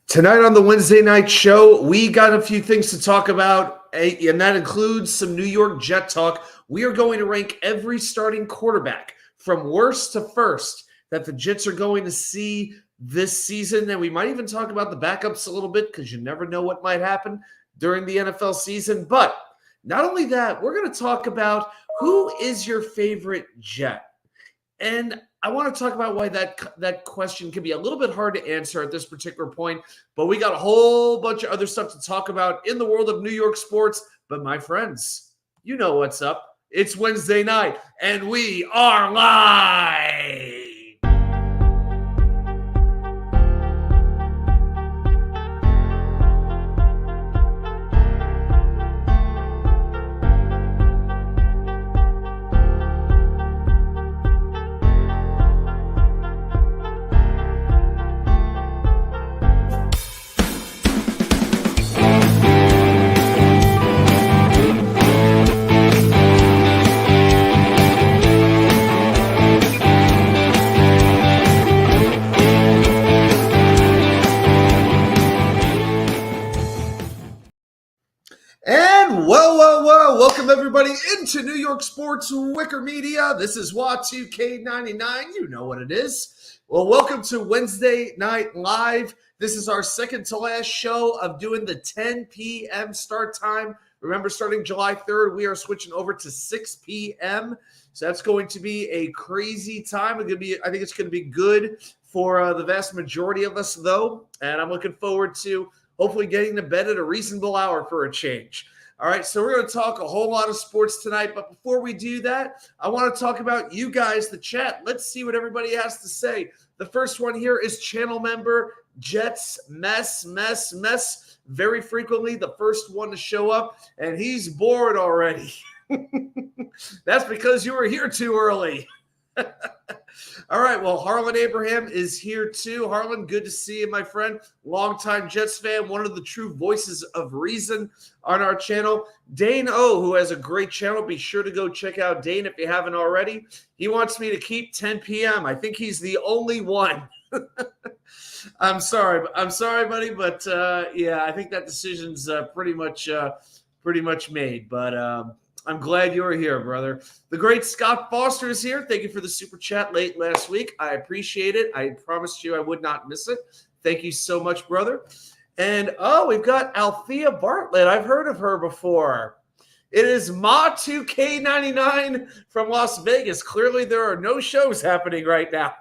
Tonight on the Wednesday night show, we got a few things to talk about, and that includes some New York Jet talk. We are going to rank every starting quarterback from worst to first that the Jets are going to see this season. And we might even talk about the backups a little bit because you never know what might happen during the NFL season. But not only that, we're going to talk about who is your favorite Jet. And I want to talk about why that question can be a little bit hard to answer at this particular point, but we got a whole bunch of other stuff to talk about in the world of New York sports. But my friends, you know what's up. It's Wednesday night, and we are live. Welcome everybody into New York Sports WickerMedia. This is WA2K99. You know what it is. Well, welcome to Wednesday Night Live. This is our second to last show of doing the 10 p.m. start time. Remember, starting July 3rd, we are switching over to 6 p.m. So that's going to be a crazy time. I think it's going to be good for the vast majority of us, though. And I'm looking forward to hopefully getting to bed at a reasonable hour for a change. All right, so we're going to talk a whole lot of sports tonight. But before we do that, I want to talk about you guys, the chat. Let's see what everybody has to say. The first one here is channel member Jets Mess. Very frequently, the first one to show up, and he's bored already. That's because you were here too early. All right, well, Harlan Abraham is here too. Harlan, good to see you, my friend. Longtime Jets fan, one of the true voices of reason on our channel. Dane O, who has a great channel. Be sure to go check out Dane if you haven't already. He wants me to keep 10 p.m. I think he's the only one. I'm sorry, buddy, but yeah, I think that decision's pretty much made. But I'm glad you're here, brother. The great Scott Foster is here. Thank you for the super chat late last week. I appreciate it. I promised you I would not miss it. Thank you so much, brother. And, we've got Althea Bartlett. I've heard of her before. It is Ma2K99 from Las Vegas. Clearly, there are no shows happening right now.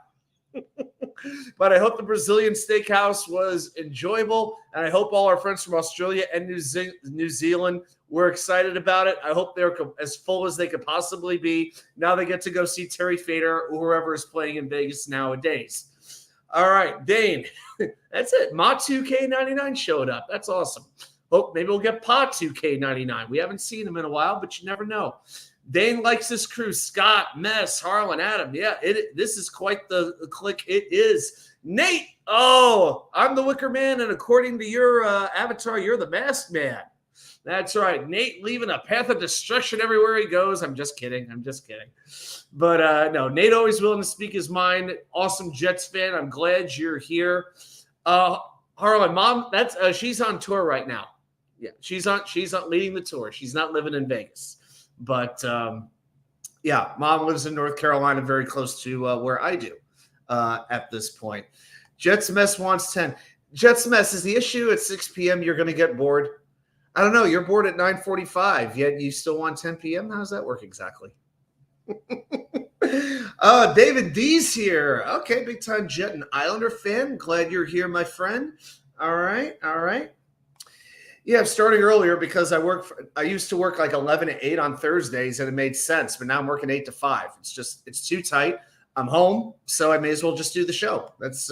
But I hope the Brazilian steakhouse was enjoyable, and I hope all our friends from Australia and New Zealand were excited about it. I hope they're as full as they could possibly be. Now they get to go see Terry Fader or whoever is playing in Vegas nowadays. All right, Dane, that's it. Ma2K99 showed up. That's awesome. Hope maybe we'll get Pa2K99. We haven't seen him in a while, but you never know. Dane likes this crew. Scott, Mess, Harlan, Adam. Yeah, this is quite the clique. It is. Nate, I'm the Wicker Man, and according to your avatar, you're the masked man. That's right. Nate leaving a path of destruction everywhere he goes. I'm just kidding. But no, Nate always willing to speak his mind. Awesome Jets fan. I'm glad you're here. Harlan, Mom, she's on tour right now. Yeah, she's on leading the tour. She's not living in Vegas. But, yeah, Mom lives in North Carolina, very close to where I do at this point. Jets Mess wants 10. Jets Mess, is the issue at 6 p.m. you're going to get bored? I don't know. You're bored at 9:45, yet you still want 10 p.m.? How does that work exactly? David D's here. Okay, big-time Jet and Islander fan. Glad you're here, my friend. All right. Yeah, I'm starting earlier because I used to work like 11 to 8 on Thursdays, and it made sense. But now I'm working 8 to 5. It's too tight. I'm home, so I may as well just do the show. That's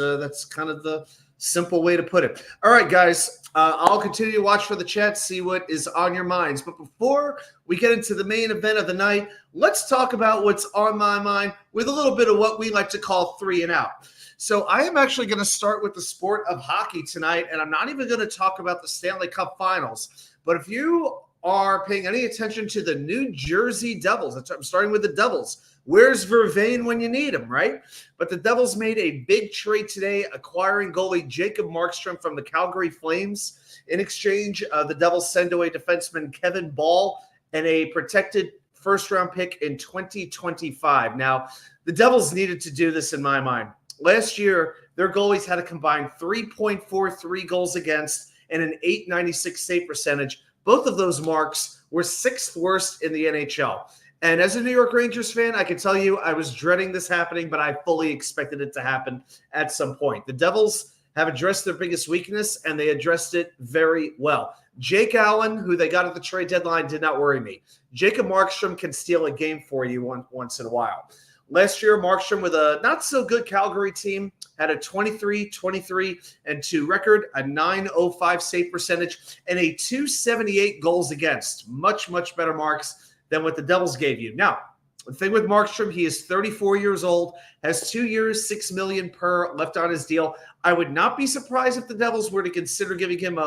kind of the simple way to put it. All right, guys, I'll continue to watch for the chat, see what is on your minds. But before we get into the main event of the night, let's talk about what's on my mind with a little bit of what we like to call 3 and out. So I am actually going to start with the sport of hockey tonight, and I'm not even going to talk about the Stanley Cup Finals. But if you are paying any attention to the New Jersey Devils, I'm starting with the Devils. Where's Vervain when you need him, right? But the Devils made a big trade today, acquiring goalie Jacob Markstrom from the Calgary Flames. In exchange, the Devils send away defenseman Kevin Ball and a protected first-round pick in 2025. Now, the Devils needed to do this in my mind. Last year, their goalies had a combined 3.43 goals against and an .896 save percentage. Both of those marks were sixth worst in the NHL. And as a New York Rangers fan, I can tell you I was dreading this happening, but I fully expected it to happen at some point. The Devils have addressed their biggest weakness, and they addressed it very well. Jake Allen, who they got at the trade deadline, did not worry me. Jacob Markstrom can steal a game for you once in a while. Last year, Markstrom, with a not-so-good Calgary team, had a 23-23-2 record, a .905 save percentage, and a .278 goals against. Much, much better marks than what the Devils gave you. Now, the thing with Markstrom, he is 34 years old, has 2 years, $6 million per left on his deal. I would not be surprised if the Devils were to consider giving him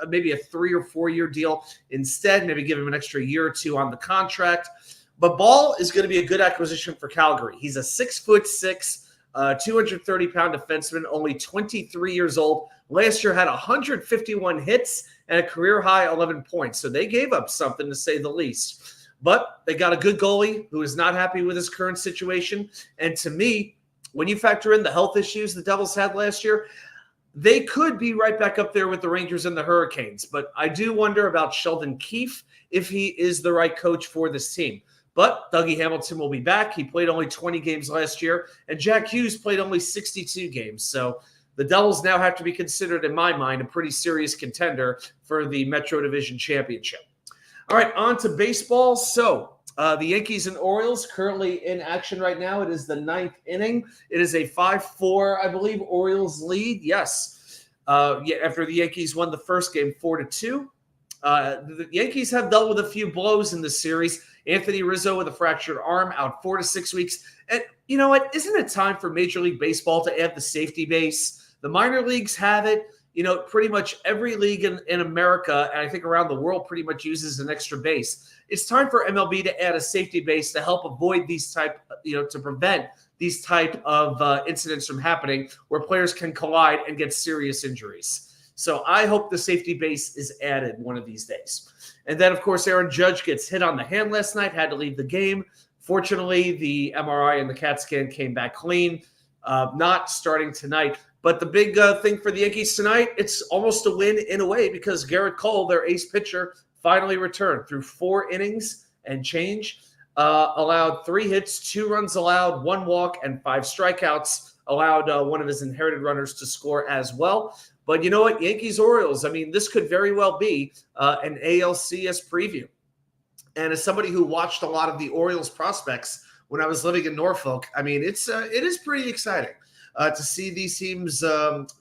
maybe a 3 or 4 year deal instead, maybe give him an extra year or two on the contract. But Ball is going to be a good acquisition for Calgary. He's a 6'6", 230-pound defenseman, only 23 years old. Last year had 151 hits and a career-high 11 points. So they gave up something, to say the least. But they got a good goalie who is not happy with his current situation. And to me, when you factor in the health issues the Devils had last year, they could be right back up there with the Rangers and the Hurricanes. But I do wonder about Sheldon Keefe, if he is the right coach for this team. But Dougie Hamilton will be back. He played only 20 games last year, and Jack Hughes played only 62 games. So the Devils now have to be considered, in my mind, a pretty serious contender for the Metro Division Championship. All right, on to baseball. So the Yankees and Orioles currently in action right now. It is the ninth inning. It is a 5-4, I believe, Orioles lead. Yes. After the Yankees won the first game 4-2. The Yankees have dealt with a few blows in this series. Anthony Rizzo with a fractured arm, out 4 to 6 weeks. And you know what? Isn't it time for Major League Baseball to add the safety base? The minor leagues have it. You know, pretty much every league in America, and I think around the world, pretty much uses an extra base. It's time for MLB to add a safety base to help avoid these type, to prevent these type of incidents from happening where players can collide and get serious injuries. So I hope the safety base is added one of these days. And then, of course, Aaron Judge gets hit on the hand last night, had to leave the game. Fortunately, the MRI and the CAT scan came back clean, not starting tonight. But the big thing for the Yankees tonight, it's almost a win in a way because Garrett Cole, their ace pitcher, finally returned through 4 innings and change, allowed 3 hits, 2 runs allowed, 1 walk, and 5 strikeouts, allowed one of his inherited runners to score as well. But you know what? Yankees-Orioles, I mean, this could very well be an ALCS preview. And as somebody who watched a lot of the Orioles prospects when I was living in Norfolk, I mean, it is pretty exciting to see these teams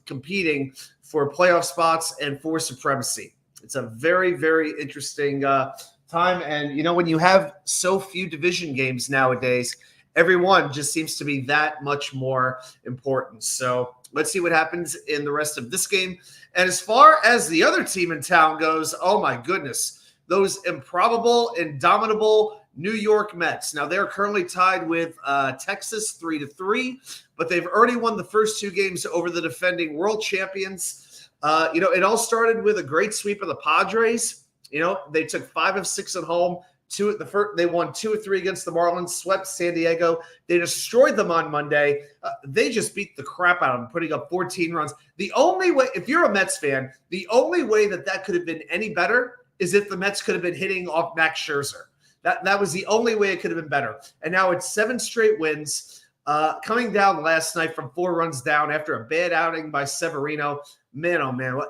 competing for playoff spots and for supremacy. It's a very, very interesting time. And, when you have so few division games nowadays, everyone just seems to be that much more important. So let's see what happens in the rest of this game. And as far as the other team in town goes, oh my goodness, those improbable, indomitable New York Mets. Now they're currently tied with Texas 3-3, but they've already won the first 2 games over the defending world champions. It all started with a great sweep of the Padres. They took 5 of 6 at home. They won 2 of 3 against the Marlins, swept San Diego. They destroyed them on Monday. They just beat the crap out of them, putting up 14 runs. The only way, if you're a Mets fan, the only way that could have been any better is if the Mets could have been hitting off Max Scherzer. That was the only way it could have been better. And now it's 7 straight wins, coming down last night from 4 runs down after a bad outing by Severino. Man, oh man.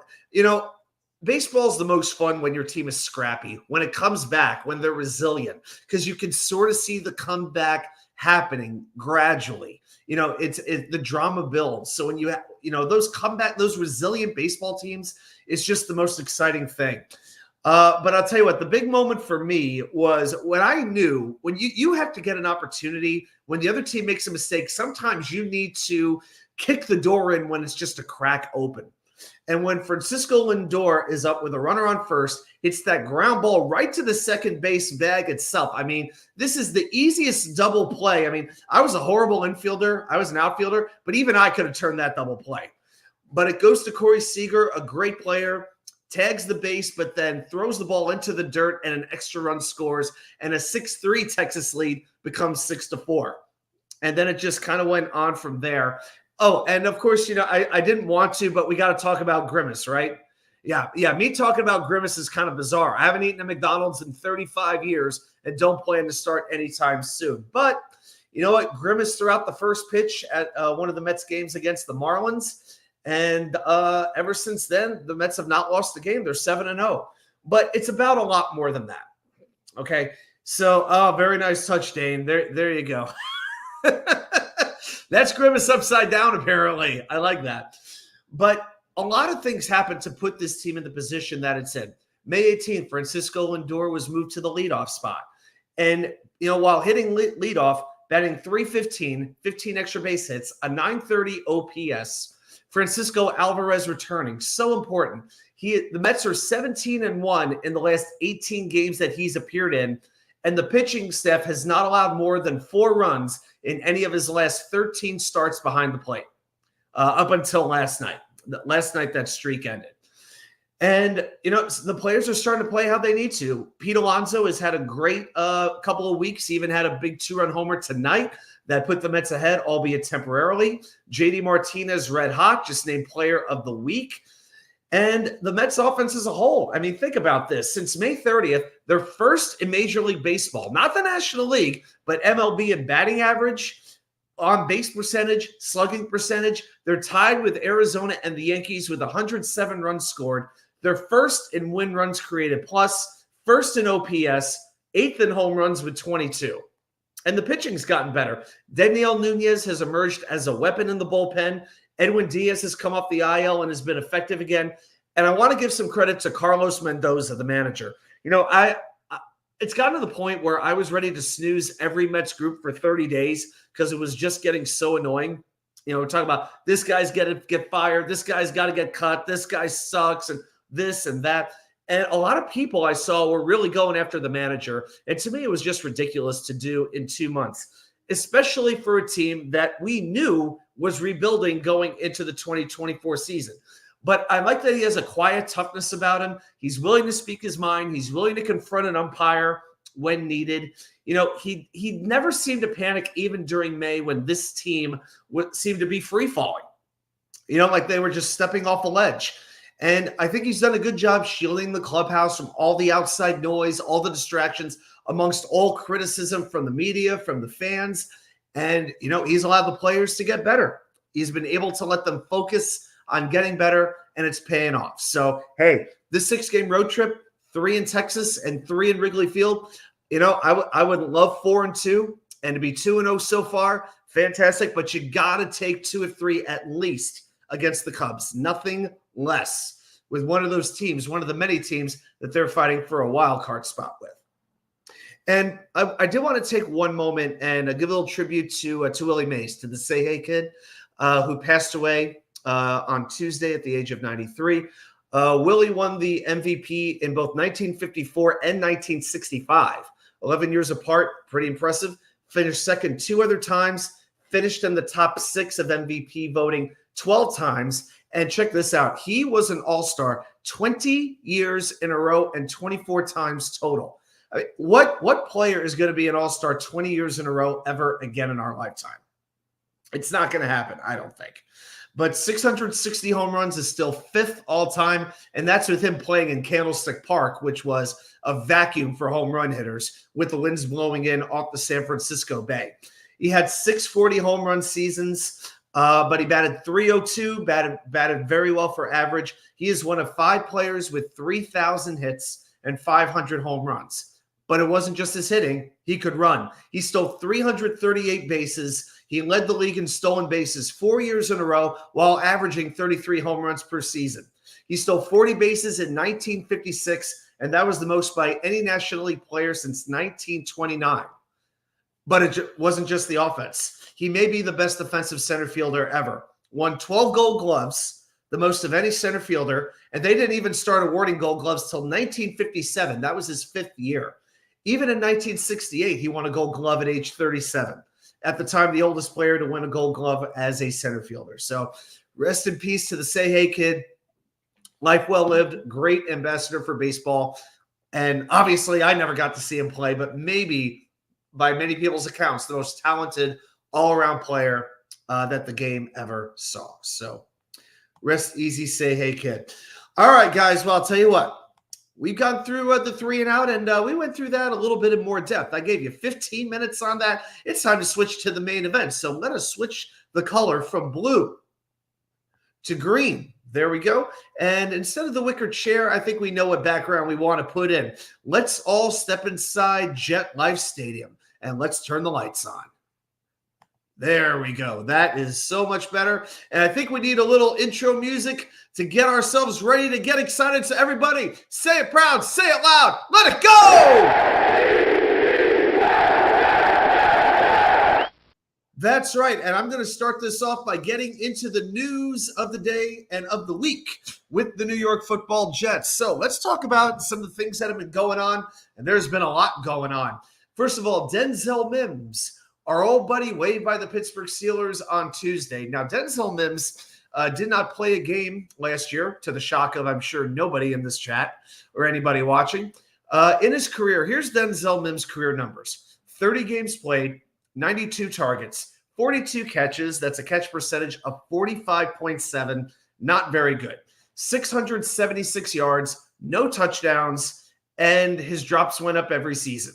Baseball is the most fun when your team is scrappy, when it comes back, when they're resilient, because you can sort of see the comeback happening gradually. The drama builds. So when those resilient baseball teams, it's just the most exciting thing. But I'll tell you what, the big moment for me was when I knew when you have to get an opportunity when the other team makes a mistake. Sometimes you need to kick the door in when it's just a crack open. And when Francisco Lindor is up with a runner on first, it's that ground ball right to the second base bag itself. I mean, this is the easiest double play. I mean, I was a horrible infielder. I was an outfielder, but even I could have turned that double play. But it goes to Corey Seager, a great player, tags the base, but then throws the ball into the dirt and an extra run scores. And a 6-3 Texas lead becomes 6-4. And then it just kind of went on from there. Oh, and of course, I didn't want to, but we got to talk about Grimace, right? Yeah. Me talking about Grimace is kind of bizarre. I haven't eaten at McDonald's in 35 years and don't plan to start anytime soon. But you know what? Grimace threw out the first pitch at one of the Mets games against the Marlins. And ever since then, the Mets have not lost the game. They're 7-0. But it's about a lot more than that. Okay. So, very nice touch, Dane. There you go. That's Grimace upside down, apparently. I like that. But a lot of things happened to put this team in the position that it's in. May 18th, Francisco Lindor was moved to the leadoff spot. And, while hitting leadoff, batting .315, 15 extra base hits, a .930 OPS, Francisco Alvarez returning. So important. The Mets are 17-1 in the last 18 games that he's appeared in. And the pitching staff has not allowed more than 4 runs in any of his last 13 starts behind the plate up until last night. Last night, that streak ended. And, the players are starting to play how they need to. Pete Alonso has had a great couple of weeks. He even had a big 2-run homer tonight that put the Mets ahead, albeit temporarily. JD Martinez, red hot, just named player of the week. And the Mets offense as a whole, I mean, think about this. Since May 30th, they're first in Major League Baseball, not the National League, but MLB in batting average, on base percentage, slugging percentage. They're tied with Arizona and the Yankees with 107 runs scored. They're first in win runs created plus, first in OPS, 8th in home runs with 22. And the pitching's gotten better. Daniel Nunez has emerged as a weapon in the bullpen. Edwin Diaz has come off the IL and has been effective again. And I want to give some credit to Carlos Mendoza, the manager. It's gotten to the point where I was ready to snooze every Mets group for 30 days because it was just getting so annoying. We're talking about this guy's got to get fired, this guy's got to get cut, this guy sucks, and this and that. And a lot of people I saw were really going after the manager. And to me, it was just ridiculous to do in 2 months, especially for a team that we knew was rebuilding going into the 2024 season. But I like that he has a quiet toughness about him. He's willing to speak his mind. He's willing to confront an umpire when needed. He never seemed to panic even during May when this team seemed to be free-falling. Like they were just stepping off a ledge. And I think he's done a good job shielding the clubhouse from all the outside noise, all the distractions, amongst all criticism from the media, from the fans. And, he's allowed the players to get better. He's been able to let them focus on getting better, and it's paying off. So, hey, this 6-game road trip, 3 in Texas and 3 in Wrigley Field, I would love 4-2 and to be 2-0 so far. Fantastic, but you got to take 2 of 3 at least against the Cubs. Nothing less with one of those teams, one of the many teams that they're fighting for a wild card spot with. And I did want to take one moment and give a little tribute to Willie Mays, to the Say Hey kid who passed away on Tuesday at the age of 93. Willie won the MVP in both 1954 and 1965, 11 years apart. Pretty impressive. Finished second 2 other times, finished in the top 6 of MVP voting 12 times. And check this out. He was an all-star 20 years in a row and 24 times total. I mean, what player is going to be an all-star 20 years in a row ever again in our lifetime? It's not going to happen, I don't think. But 660 home runs is still 5th all-time, and that's with him playing in Candlestick Park, which was a vacuum for home run hitters with the winds blowing in off the San Francisco Bay. He had 640 home run seasons, but he batted .302, batted very well for average. He is one of 5 players with 3,000 hits and 500 home runs. But it wasn't just his hitting. He could run. He stole 338 bases. He led the league in stolen bases 4 years in a row while averaging 33 home runs per season. He stole 40 bases in 1956, and that was the most by any National League player since 1929. But it wasn't just the offense. He may be the best defensive center fielder ever. Won 12 Gold Gloves, the most of any center fielder, and they didn't even start awarding Gold Gloves till 1957. That was his 5th year. Even in 1968, he won a Gold Glove at age 37. At the time, the oldest player to win a Gold Glove as a center fielder. So rest in peace to the Say Hey Kid. Life well lived. Great ambassador for baseball. And obviously, I never got to see him play, but maybe by many people's accounts, the most talented all-around player that the game ever saw. So rest easy, Say Hey Kid. All right, guys. Well, I'll tell you what. We've gone through the 3 and out, and we went through that a little bit in more depth. I gave you 15 minutes on that. It's time to switch to the main event. So let us switch the color from blue to green. There we go. And instead of the wicker chair, I think we know what background we want to put in. Let's all step inside Jet Life Stadium, and let's turn the lights on. There we go. That is so much better. And I think we need a little intro music to get ourselves ready to get excited. So everybody, say it proud, say it loud. Let it go! That's right. And I'm going to start this off by getting into the news of the day and of the week with the New York Football Jets. So let's talk about some of the things that have been going on. And there's been a lot going on. First of all, Denzel Mims, our old buddy, waived by the Pittsburgh Steelers on Tuesday. Now, Denzel Mims did not play a game last year, to the shock of, I'm sure, nobody in this chat or anybody watching. In his career, here's Denzel Mims' career numbers. 30 games played, 92 targets, 42 catches. That's a catch percentage of 45.7. Not very good. 676 yards, no touchdowns, and his drops went up every season.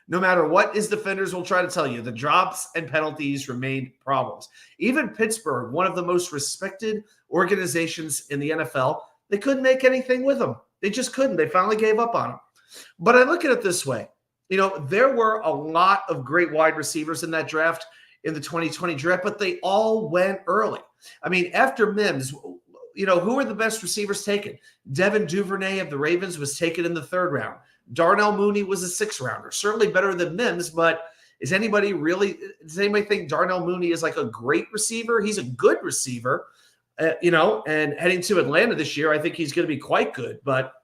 No matter what his defenders will try to tell you, the drops and penalties remained problems. Even Pittsburgh, one of the most respected organizations in the NFL, they couldn't make anything with him. They just couldn't. They finally gave up on him. But I look at it this way. You know, there were a lot of great wide receivers in that draft, in the 2020 draft, but they all went early. I mean, after Mims, you know, who were the best receivers taken? Devin Duvernay of the Ravens was taken in the 3rd round. Darnell Mooney was a 6th rounder, certainly better than Mims, but does anybody think Darnell Mooney is like a great receiver? He's a good receiver, and heading to Atlanta this year, I think he's going to be quite good, but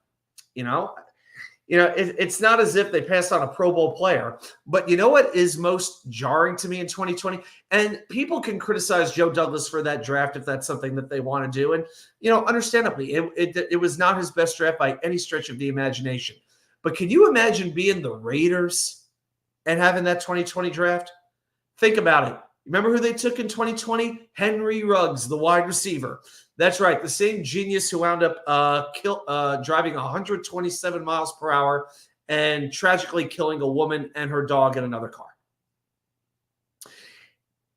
it's not as if they passed on a Pro Bowl player. But you know what is most jarring to me in 2020? And people can criticize Joe Douglas for that draft if that's something that they want to do. And, understandably, it was not his best draft by any stretch of the imagination. But can you imagine being the Raiders and having that 2020 draft? Think about it. Remember who they took in 2020? Henry Ruggs, the wide receiver. That's right. The same genius who wound up driving 127 miles per hour and tragically killing a woman and her dog in another car.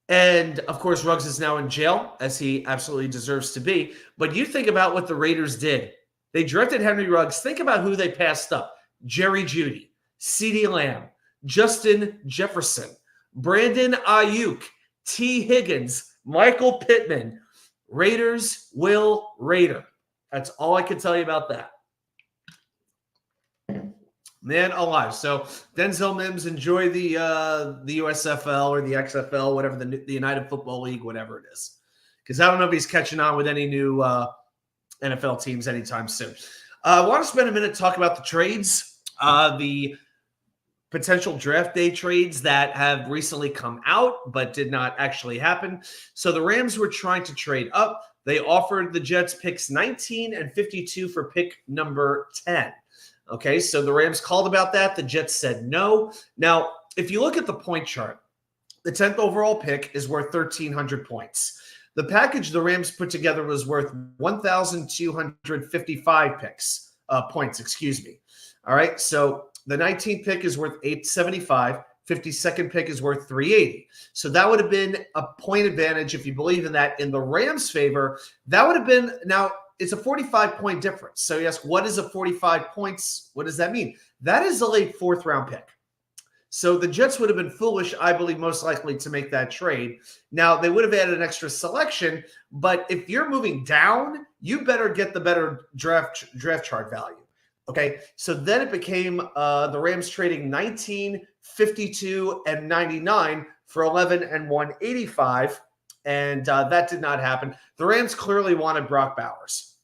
And, of course, Ruggs is now in jail, as he absolutely deserves to be. But you think about what the Raiders did. They drafted Henry Ruggs. Think about who they passed up. Jerry Jeudy, CeeDee Lamb, Justin Jefferson, Brandon Ayuk, T. Higgins, Michael Pittman. Raiders will Raider. That's all I can tell you about that. Man alive. So Denzel Mims, enjoy the USFL or the XFL, whatever, the United Football League, whatever it is. Because I don't know if he's catching on with any new NFL teams anytime soon. I want to spend a minute talking about the trades. The potential draft day trades that have recently come out but did not actually happen. So the Rams were trying to trade up. They offered the Jets picks 19 and 52 for pick number 10. Okay, so the Rams called about that. The Jets said no. Now, if you look at the point chart, the 10th overall pick is worth 1,300 points. The package the Rams put together was worth 1,255 points. All right, so the 19th pick is worth 875. 52nd pick is worth 380. So that would have been a point advantage, if you believe in that, in the Rams' favor. That would have been, now it's a 45-point difference. So you ask, what is a 45 points? What does that mean? That is a late 4th round pick. So the Jets would have been foolish, I believe, most likely to make that trade. Now, they would have added an extra selection, but if you're moving down, you better get the better draft chart value. Okay, so then it became the Rams trading 19, 52, and 99 for 11 and 185. and that did not happen. The Rams clearly wanted Brock Bowers.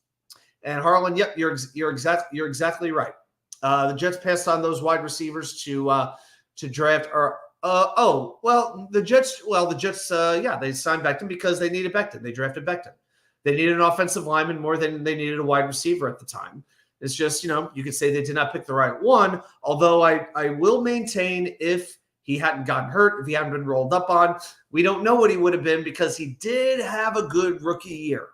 And Harlan, yep, you're exactly right. The Jets passed on those wide receivers to draft. Or the Jets. They signed Becton because they needed Becton. They drafted Becton. They needed an offensive lineman more than they needed a wide receiver at the time. It's just, you could say they did not pick the right one. Although I will maintain, if he hadn't gotten hurt, if he hadn't been rolled up on, we don't know what he would have been, because he did have a good rookie year.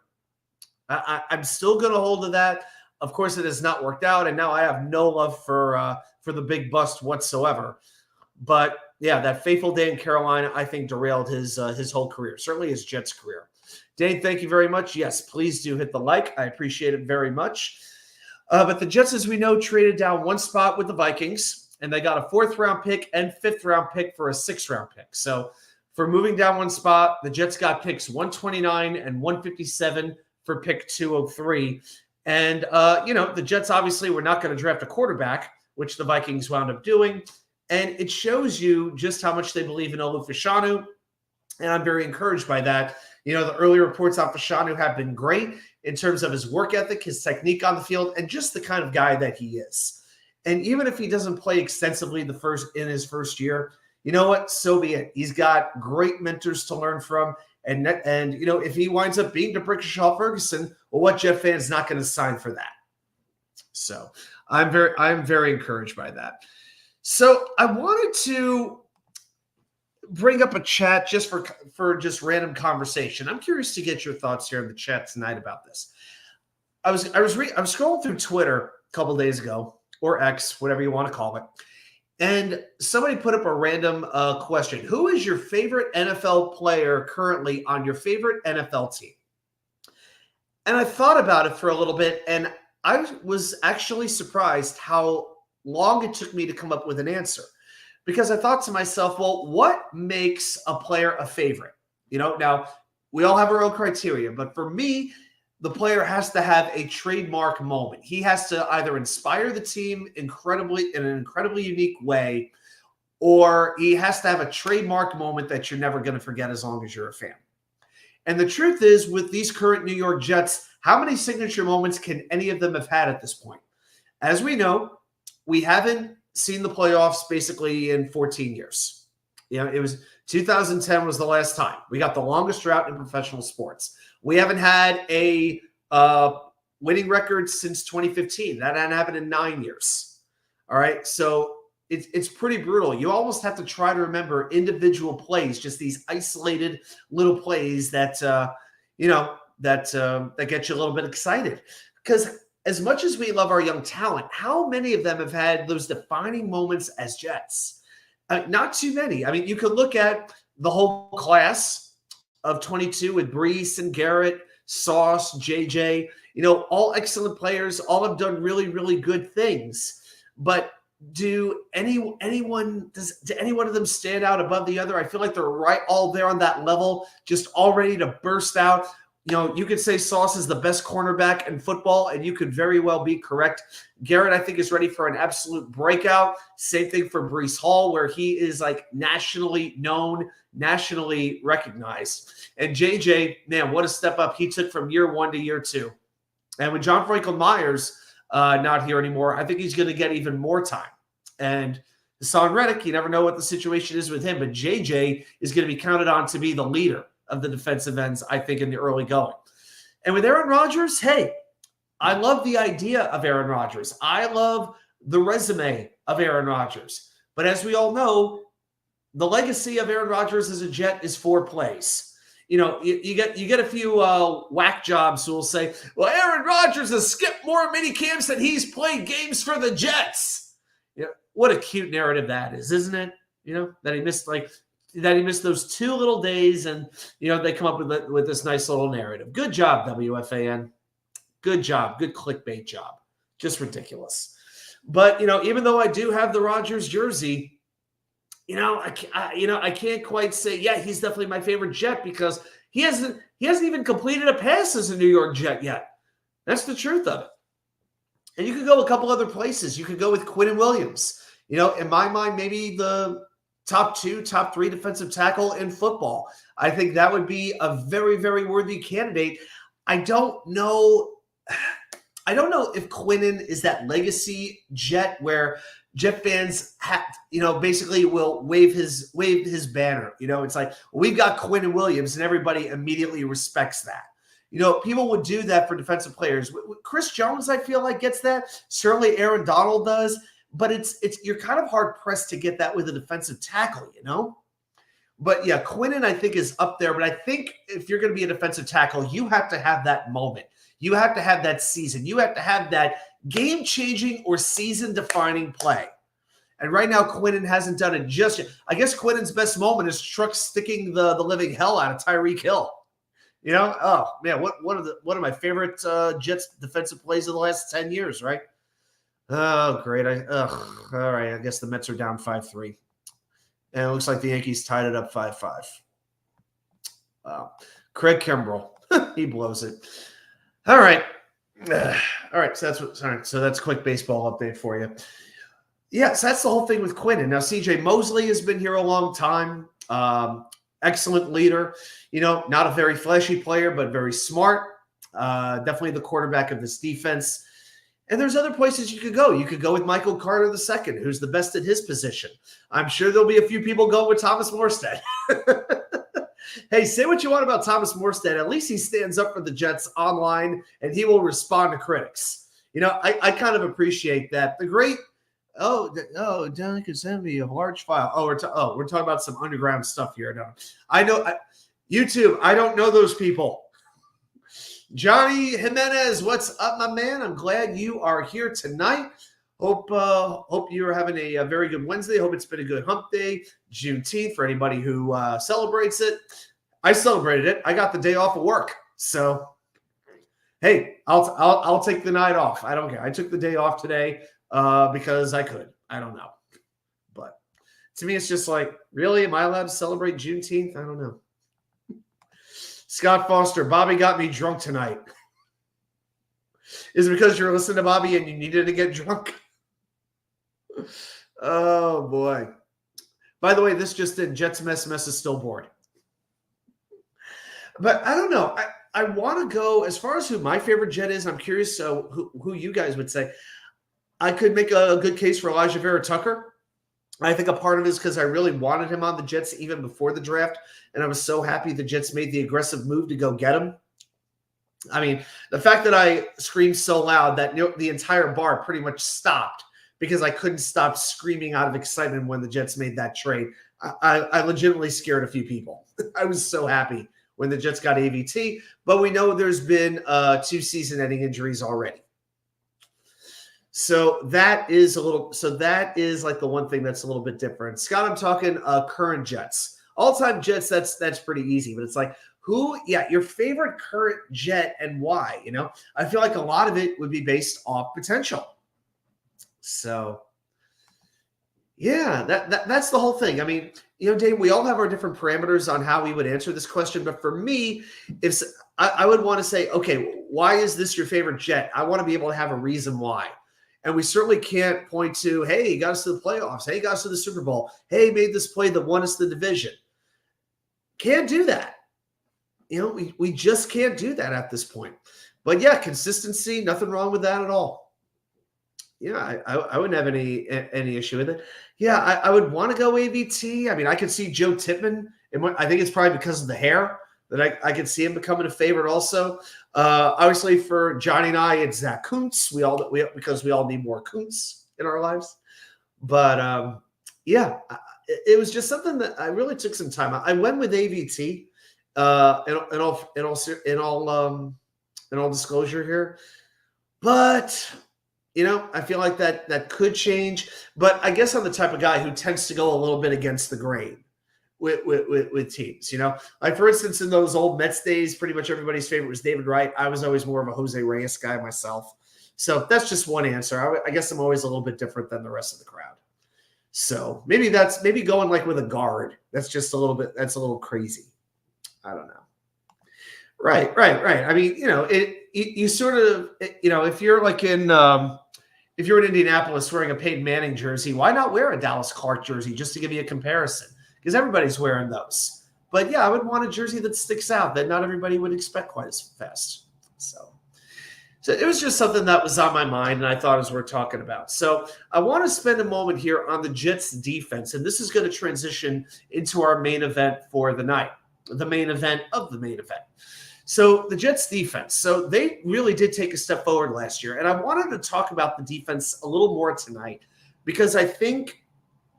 I'm still going to hold to that. Of course, it has not worked out, and now I have no love for the big bust whatsoever. But yeah, that fateful day in Carolina, I think, derailed his whole career, certainly his Jets career. Dane, thank you very much. Yes, please do hit the like. I appreciate it very much. But the Jets, as we know, traded down one spot with the Vikings, and they got a 4th-round pick and 5th-round pick for a 6th-round pick. So for moving down one spot, the Jets got picks 129 and 157 for pick 203. And, the Jets obviously were not going to draft a quarterback, which the Vikings wound up doing. And it shows you just how much they believe in Olu Fashanu. And I'm very encouraged by that. The early reports on Fashanu have been great in terms of his work ethic, his technique on the field, and just the kind of guy that he is. And even if he doesn't play extensively in his first year, you know what? So be it. He's got great mentors to learn from. And if he winds up being DeBrickashaw Ferguson, well, what Jet fan is not going to sign for that? So I'm very encouraged by that. So I wanted to bring up a chat just for just random conversation. I'm curious to get your thoughts here in the chat tonight about this. I was scrolling through Twitter a couple days ago, or X, whatever you want to call it, and somebody put up a random question. Who is your favorite NFL player currently on your favorite NFL team? And I thought about it for a little bit, and I was actually surprised how long it took me to come up with an answer. Because I thought to myself, well, what makes a player a favorite? Now we all have our own criteria, but for me, the player has to have a trademark moment. He has to either inspire the team in an incredibly unique way, or he has to have a trademark moment that you're never going to forget as long as you're a fan. And the truth is, with these current New York Jets, how many signature moments can any of them have had at this point? As we know, we haven't seen the playoffs basically in 14 years. It was 2010 was the last time. We got the longest drought in professional sports. We haven't had a winning record since 2015. That hadn't happened in 9 years. All right. So it's pretty brutal. You almost have to try to remember individual plays, just these isolated little plays that, that get you a little bit excited. Because as much as we love our young talent, how many of them have had those defining moments as Jets? Not too many. I mean, you could look at the whole class of 22 with Brees and Garrett, Sauce, JJ, all excellent players, all have done really, really good things. But do any one of them stand out above the other? I feel like they're right all there on that level, just all ready to burst out. You could say Sauce is the best cornerback in football, and you could very well be correct. Garrett, I think, is ready for an absolute breakout. Same thing for Brees Hall, where he is like nationally known, nationally recognized. And JJ, man, what a step up he took from year 1 to year 2. And with John Franklin Myers not here anymore, I think he's going to get even more time. And Hassan Reddick, you never know what the situation is with him, but JJ is going to be counted on to be the leader of the defensive ends, I think, in the early going. And with Aaron Rodgers, hey, I love the idea of Aaron Rodgers. I love the resume of Aaron Rodgers. But as we all know, the legacy of Aaron Rodgers as a Jet is 4 plays. You get a few whack jobs who will say, well, Aaron Rodgers has skipped more mini camps than he's played games for the Jets. What a cute narrative that is, isn't it? That he missed those 2 little days, and they come up with this nice little narrative. Good job, WFAN. Good job. Good clickbait job. Just ridiculous. But even though I do have the Rodgers jersey, I can't quite say, yeah, he's definitely my favorite Jet, because he hasn't even completed a pass as a New York Jet yet. That's the truth of it. And you could go a couple other places. You could go with Quinnen Williams. In my mind, maybe the top 2, top 3 defensive tackle in football. I think that would be a very, very worthy candidate. I don't know if Quinnen is that legacy Jet where Jet fans basically will wave his banner. It's like, we've got Quinnen Williams, and everybody immediately respects that. People would do that for defensive players. Chris Jones, I feel like, gets that. Certainly Aaron Donald does. But you're kind of hard pressed to get that with a defensive tackle, But yeah, Quinnen, I think, is up there. But I think if you're going to be a defensive tackle, you have to have that moment. You have to have that season. You have to have that game-changing or season-defining play. And right now, Quinnen hasn't done it just yet. I guess Quinnen's best moment is truck sticking the living hell out of Tyreek Hill. Oh man, one of my favorite Jets defensive plays of the last 10 years, right? Oh, great. All right. I guess the Mets are down 5-3. And it looks like the Yankees tied it up 5-5. Wow. Craig Kimbrell. He blows it. All right. All right. So that's a quick baseball update for you. Yeah, so that's the whole thing with Quinnen. Now, CJ Mosley has been here a long time. Excellent leader. Not a very flashy player, but very smart. Definitely the quarterback of this defense. And there's other places you could go. You could go with Michael Carter II, who's the best at his position. I'm sure there'll be a few people going with Thomas Morstead. Hey, say what you want about Thomas Morstead. At least he stands up for the Jets online, and he will respond to critics. I kind of appreciate that. The great, John could send me a large file. We're talking about some underground stuff here. No, I know. YouTube, I don't know those people. Johnny Jimenez, what's up, my man? I'm glad you are here tonight. Hope you're having a very good Wednesday. Hope it's been a good hump day. Juneteenth for anybody who celebrates it. I celebrated it. I got the day off of work, so hey, I'll take the night off. I don't care. I took the day off today because I could. I don't know, but to me, it's just like, really, am I allowed to celebrate Juneteenth? I don't know. Scott Foster, Bobby got me drunk tonight. Is it because you're listening to Bobby and you needed to get drunk? Oh, boy. By the way, this just in, Jets mess is still bored. But I don't know. I want to go, as far as who my favorite Jet is, I'm curious who you guys would say. I could make a good case for Elijah Vera Tucker. I think a part of it is because I really wanted him on the Jets even before the draft, and I was so happy the Jets made the aggressive move to go get him. I mean, the fact that I screamed so loud that the entire bar pretty much stopped because I couldn't stop screaming out of excitement when the Jets made that trade. I legitimately scared a few people. I was so happy when the Jets got AVT, but we know there's been 2 season-ending injuries already. So that is like the one thing that's a little bit different. Scott, I'm talking current Jets. All-time Jets, that's pretty easy, but it's like, your favorite current Jet and why, I feel like a lot of it would be based off potential. So, yeah, that's the whole thing. I mean, Dave, we all have our different parameters on how we would answer this question, but for me, I would want to say, okay, why is this your favorite Jet? I want to be able to have a reason why. And we certainly can't point to, hey, he got us to the playoffs. Hey, he got us to the Super Bowl. Hey, he made this play that won us the division. Can't do that. We just can't do that at this point. But yeah, consistency, nothing wrong with that at all. Yeah, I wouldn't have any issue with it. Yeah, I would want to go AVT. I mean, I could see Joe Tippmann. I think it's probably because of the hair that I could see him becoming a favorite also. Obviously, for Johnny and I, it's Zach Kuntz. Because we all need more Kuntz in our lives. But yeah, it was just something that I really took some time. I went with AVT. In all disclosure here, but I feel like that could change. But I guess I'm the type of guy who tends to go a little bit against the grain with teams. Like for instance, in those old Mets days, pretty much everybody's favorite was David Wright. I was always more of a Jose Reyes guy myself. So that's just one answer. I guess I'm always a little bit different than the rest of the crowd. So maybe going like with a guard. That's a little crazy. I don't know. Right. I mean, you sort of, if you're like in if you're in Indianapolis wearing a Peyton Manning jersey, why not wear a Dallas Clark jersey just to give you a comparison? Because everybody's wearing those. But yeah, I would want a jersey that sticks out that not everybody would expect quite as fast. So it was just something that was on my mind and I thought as we're talking about. So I want to spend a moment here on the Jets defense, and this is going to transition into our main event for the night, the main event of the main event. So the Jets defense, so they really did take a step forward last year. And I wanted to talk about the defense a little more tonight because I think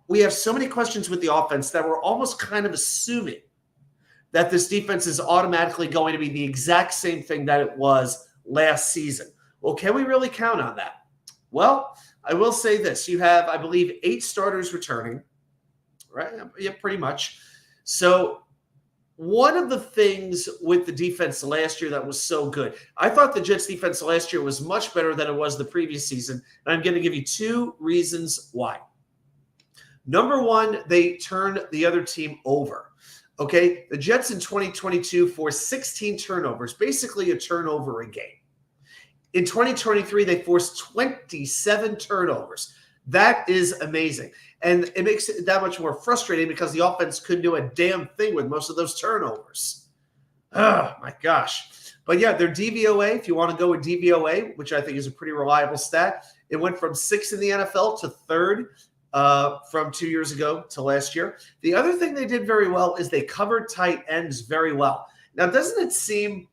we have so many questions with the offense that we're almost kind of assuming that this defense is automatically going to be the exact same thing that it was last season. Well, can we really count on that? Well, I will say this. You have, I believe, 8 starters returning, right? Yeah, pretty much. So one of the things with the defense last year that was so good, I thought the Jets defense last year was much better than it was the previous season. And I'm going to give you 2 reasons why. Number one, they turned the other team over. Okay, the Jets in 2022 forced 16 turnovers, basically a turnover a game. In 2023, they forced 27 turnovers. That is amazing. And it makes it that much more frustrating because the offense couldn't do a damn thing with most of those turnovers. Oh, my gosh. But yeah, their DVOA, if you want to go with DVOA, which I think is a pretty reliable stat, it went from 6th in the NFL to 3rd. From 2 years ago to last year. The other thing they did very well is they covered tight ends very well. Now, doesn't it seem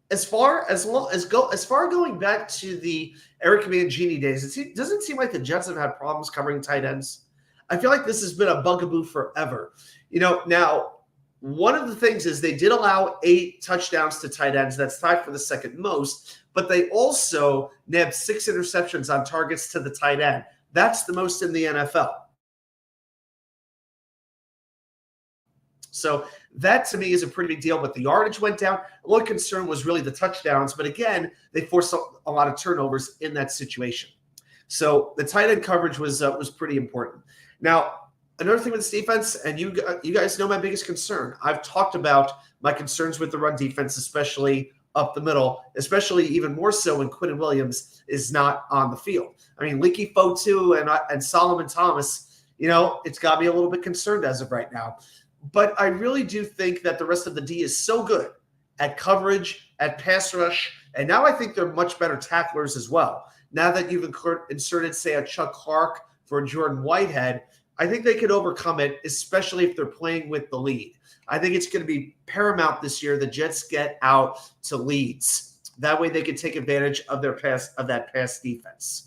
as far going back to the Eric Mangini days, doesn't seem like the Jets have had problems covering tight ends? I feel like this has been a bugaboo forever. Now, one of the things is they did allow 8 touchdowns to tight ends. That's tied for the second most, but they also nabbed 6 interceptions on targets to the tight end. That's the most in the NFL. So that to me is a pretty big deal, but the yardage went down. A lot of concern was really the touchdowns, but again, they forced a lot of turnovers in that situation. So the tight end coverage was pretty important. Now, another thing with this defense, and you guys know my biggest concern. I've talked about my concerns with the run defense, especially up the middle, especially even more so when Quinn Williams is not on the field. I mean, Leaky Fotu and Solomon Thomas, it's got me a little bit concerned as of right now. But I really do think that the rest of the D is so good at coverage, at pass rush, and now I think they're much better tacklers as well. Now that you've inserted, say, a Chuck Clark for Jordan Whitehead, I think they could overcome it, especially if they're playing with the lead. I think it's going to be paramount this year. The Jets get out to leads. That way they can take advantage of that pass defense.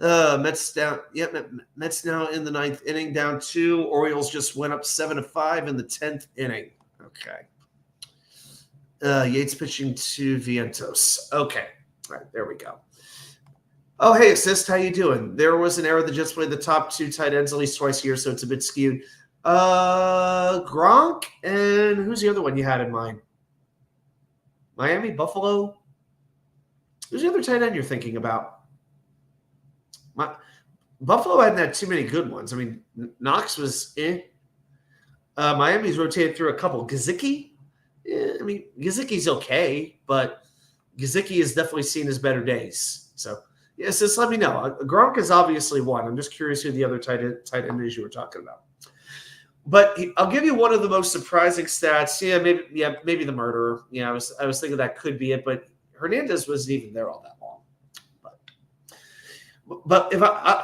Mets down. Yep, Mets now in the 9th inning, down 2. Orioles just went up 7-5 in the 10th inning. Okay. Yates pitching to Vientos. Okay. All right, there we go. Oh, hey, Assist, how you doing? There was an era the Jets played the top 2 tight ends at least twice a year, so it's a bit skewed. Gronk, and who's the other one you had in mind? Miami, Buffalo? Who's the other tight end you're thinking about? Buffalo hadn't had too many good ones. I mean, Knox was Miami's rotated through a couple. Gesicki? I mean, Gesicki's okay, but Gesicki is definitely seen as better days. So, yes, just let me know. Gronk is obviously one. I'm just curious who the other tight end is you were talking about. But I'll give you one of the most surprising stats. Maybe the murderer. I was thinking that could be it, but Hernandez wasn't even there all that long. But if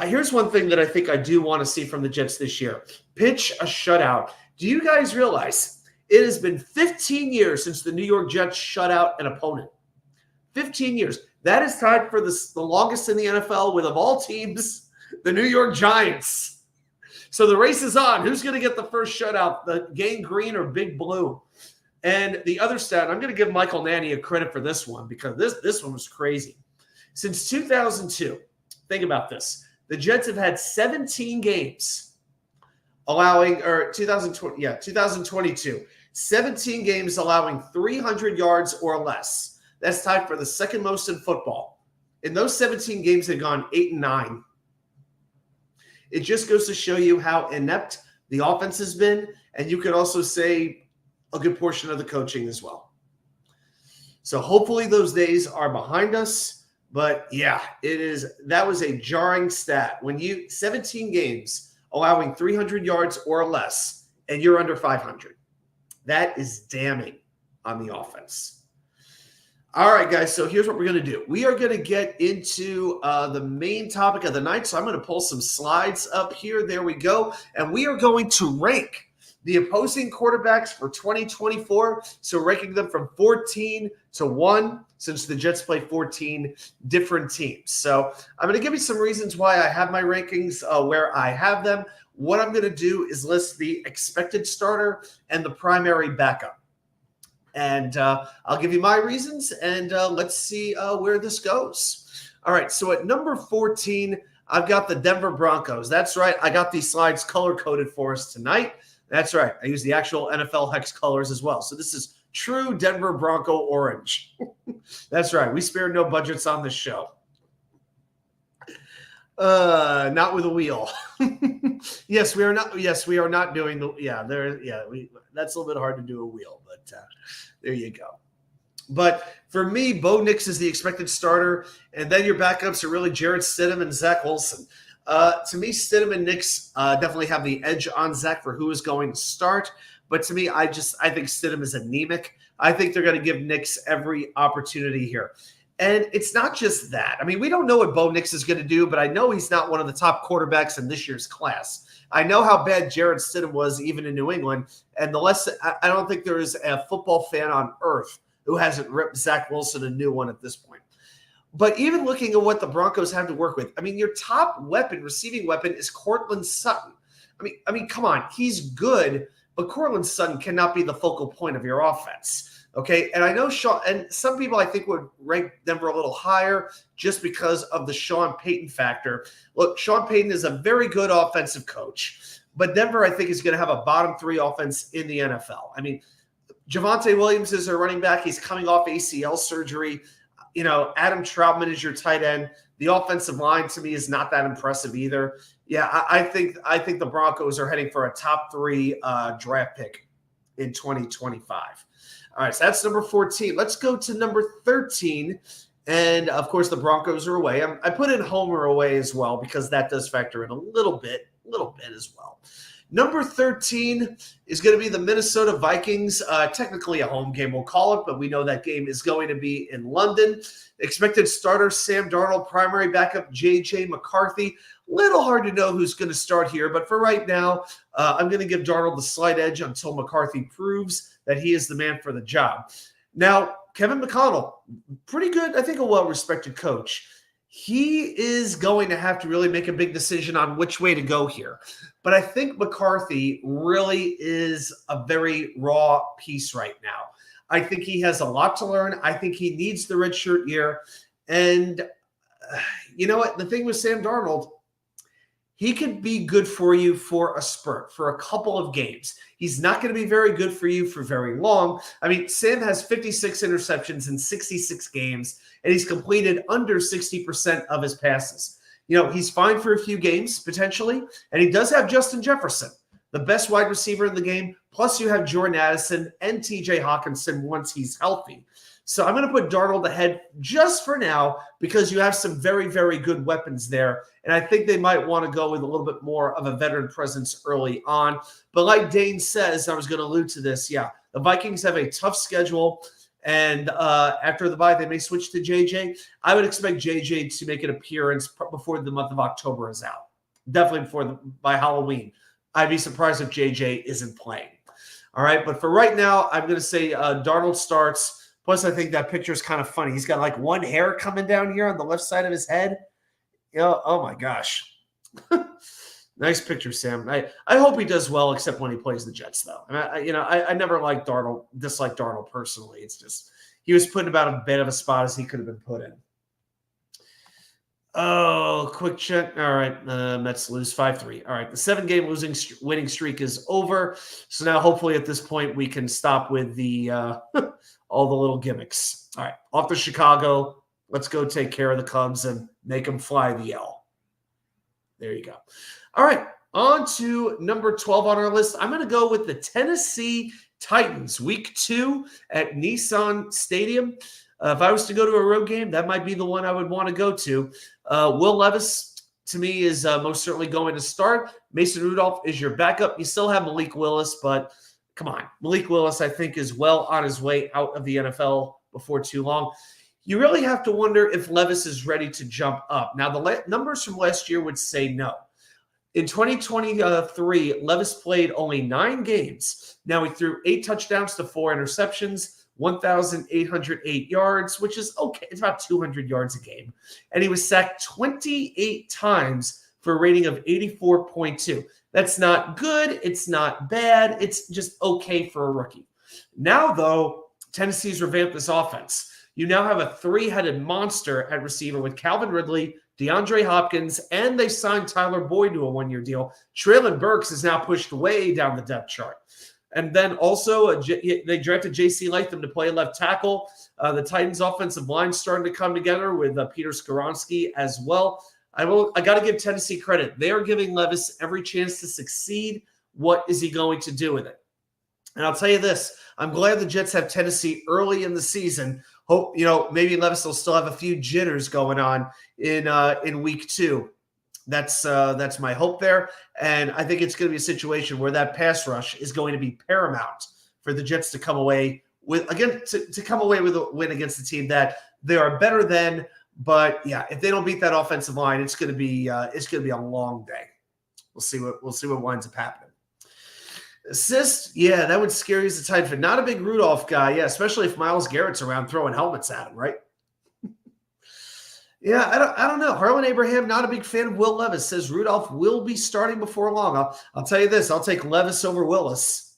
here's one thing that I think I do want to see from the Jets this year: pitch a shutout. Do you guys realize it has been 15 years since the New York Jets shut out an opponent? 15 years. That is tied for the longest in the NFL with, of all teams, the New York Giants. So the race is on. Who's going to get the first shutout, the Gang Green or Big Blue? And the other stat, I'm going to give Michael Nanny a credit for this one because this one was crazy. Since 2002, think about this. The Jets have had 17 games allowing, or 2022, 17 games allowing 300 yards or less. That's tied for the second most in football. In those 17 games, they've gone 8-9. It just goes to show you how inept the offense has been, and you could also say a good portion of the coaching as well. So hopefully those days are behind us. But yeah, that was a jarring stat. When 17 games allowing 300 yards or less, and you're under 500. That is damning on the offense. All right, guys, so here's what we're going to do. We are going to get into the main topic of the night. So I'm going to pull some slides up here. There we go. And we are going to rank the opposing quarterbacks for 2024. So ranking them from 14 to 1, since the Jets play 14 different teams. So I'm going to give you some reasons why I have my rankings where I have them. What I'm going to do is list the expected starter and the primary backup. And I'll give you my reasons, and let's see where this goes. All right, so at number 14, I've got the Denver Broncos. That's right. I got these slides color-coded for us tonight. That's right. I use the actual NFL hex colors as well. So this is true Denver Bronco orange. That's right. We spare no budgets on this show. Not with a wheel. Yes, we are not. Yes, we are not doing the. Yeah, there. Yeah, that's a little bit hard to do a wheel, but there you go. But for me, Bo Nix is the expected starter, and then your backups are really Jarrett Stidham and Zach Wilson. To me, Stidham and Nix definitely have the edge on Zach for who is going to start. But to me, I think Stidham is anemic. I think they're going to give Nix every opportunity here. And it's not just that. I mean, we don't know what Bo Nix is going to do, but I know he's not one of the top quarterbacks in this year's class. I know how bad Jarrett Stidham was even in New England. And I don't think there is a football fan on earth who hasn't ripped Zach Wilson a new one at this point. But even looking at what the Broncos have to work with, I mean, your top receiving weapon is Courtland Sutton. I mean, come on, he's good, but Courtland Sutton cannot be the focal point of your offense. Okay, and I know some people I think would rank Denver a little higher just because of the Sean Payton factor. Look, Sean Payton is a very good offensive coach, but Denver I think is going to have a bottom 3 offense in the NFL. I mean, Javonte Williams is our running back. He's coming off ACL surgery. You know, Adam Troutman is your tight end. The offensive line to me is not that impressive either. Yeah, I think the Broncos are heading for a top 3 draft pick in 2025. All right, so that's number 14. Let's go to number 13. And, of course, the Broncos are away. I put in Homer away as well because that does factor in a little bit as well. Number 13 is going to be the Minnesota Vikings. Technically a home game, we'll call it, but we know that game is going to be in London. Expected starter, Sam Darnold. Primary backup, J.J. McCarthy. Little hard to know who's going to start here, but for right now, I'm going to give Darnold the slight edge until McCarthy proves that he is the man for the job. Now, Kevin McConnell, pretty good, I think a well-respected coach. He is going to have to really make a big decision on which way to go here. But I think McCarthy really is a very raw piece right now. I think he has a lot to learn. I think he needs the redshirt year. And you know what? The thing with Sam Darnold, he could be good for you for a spurt, for a couple of games. He's not going to be very good for you for very long. I mean, Sam has 56 interceptions in 66 games, and he's completed under 60% of his passes. You know, he's fine for a few games, potentially, and he does have Justin Jefferson, the best wide receiver in the game, plus you have Jordan Addison and T.J. Hawkinson once he's healthy. So I'm going to put Darnold ahead just for now because you have some very, very good weapons there. And I think they might want to go with a little bit more of a veteran presence early on. But like Dane says, I was going to allude to this, yeah, the Vikings have a tough schedule. And after the bye, they may switch to JJ. I would expect JJ to make an appearance before the month of October is out. Definitely by Halloween. I'd be surprised if JJ isn't playing. All right, but for right now, I'm going to say Darnold starts. Plus, I think that picture is kind of funny. He's got like one hair coming down here on the left side of his head. You know, oh my gosh. Nice picture, Sam. I hope he does well, except when he plays the Jets, though. I never disliked Darnold personally. It's just he was put in about as bad of a spot as he could have been put in. Oh, quick check. All right, Mets lose 5-3. All right, the 7-game winning streak is over. So now, hopefully, at this point, we can stop with the all the little gimmicks. All right, off to Chicago. Let's go take care of the Cubs and make them fly the L. There you go. All right, on to number 12 on our list. I'm going to go with the Tennessee Titans, Week 2 at Nissan Stadium. If I was to go to a road game, that might be the one I would want to go to. Will Levis, to me, is most certainly going to start. Mason Rudolph is your backup. You still have Malik Willis, but come on. Malik Willis, I think, is well on his way out of the NFL before too long. You really have to wonder if Levis is ready to jump up. Now, the numbers from last year would say no. In 2023, Levis played only 9 games. Now, he threw 8 touchdowns to 4 interceptions, 1,808 yards, which is okay. It's about 200 yards a game. And he was sacked 28 times for a rating of 84.2. That's not good. It's not bad. It's just okay for a rookie. Now, though, Tennessee's revamped this offense. You now have a 3-headed monster at receiver with Calvin Ridley, DeAndre Hopkins, and they signed Tyler Boyd to a 1-year deal. Treylon Burks is now pushed way down the depth chart. And then also they drafted J.C. Latham to play left tackle. The Titans' offensive line starting to come together with Peter Skoronski as well. I got to give Tennessee credit. They are giving Levis every chance to succeed. What is he going to do with it? And I'll tell you this, I'm glad the Jets have Tennessee early in the season. Hope, maybe Levis will still have a few jitters going on in week 2. That's my hope there. And I think it's going to be a situation where that pass rush is going to be paramount for the Jets to come away with, again, to come away with a win against the team that they are better than. But yeah, if they don't beat that offensive line, it's going to be a long day. We'll see what winds up happening. Assist, yeah, that would scare you as a tight end. Not a big Rudolph guy, yeah, especially if Myles Garrett's around throwing helmets at him, right? Yeah, I don't know. Harlan Abraham, not a big fan of Will Levis, says Rudolph will be starting before long. I'll tell you this, I'll take Levis over Willis.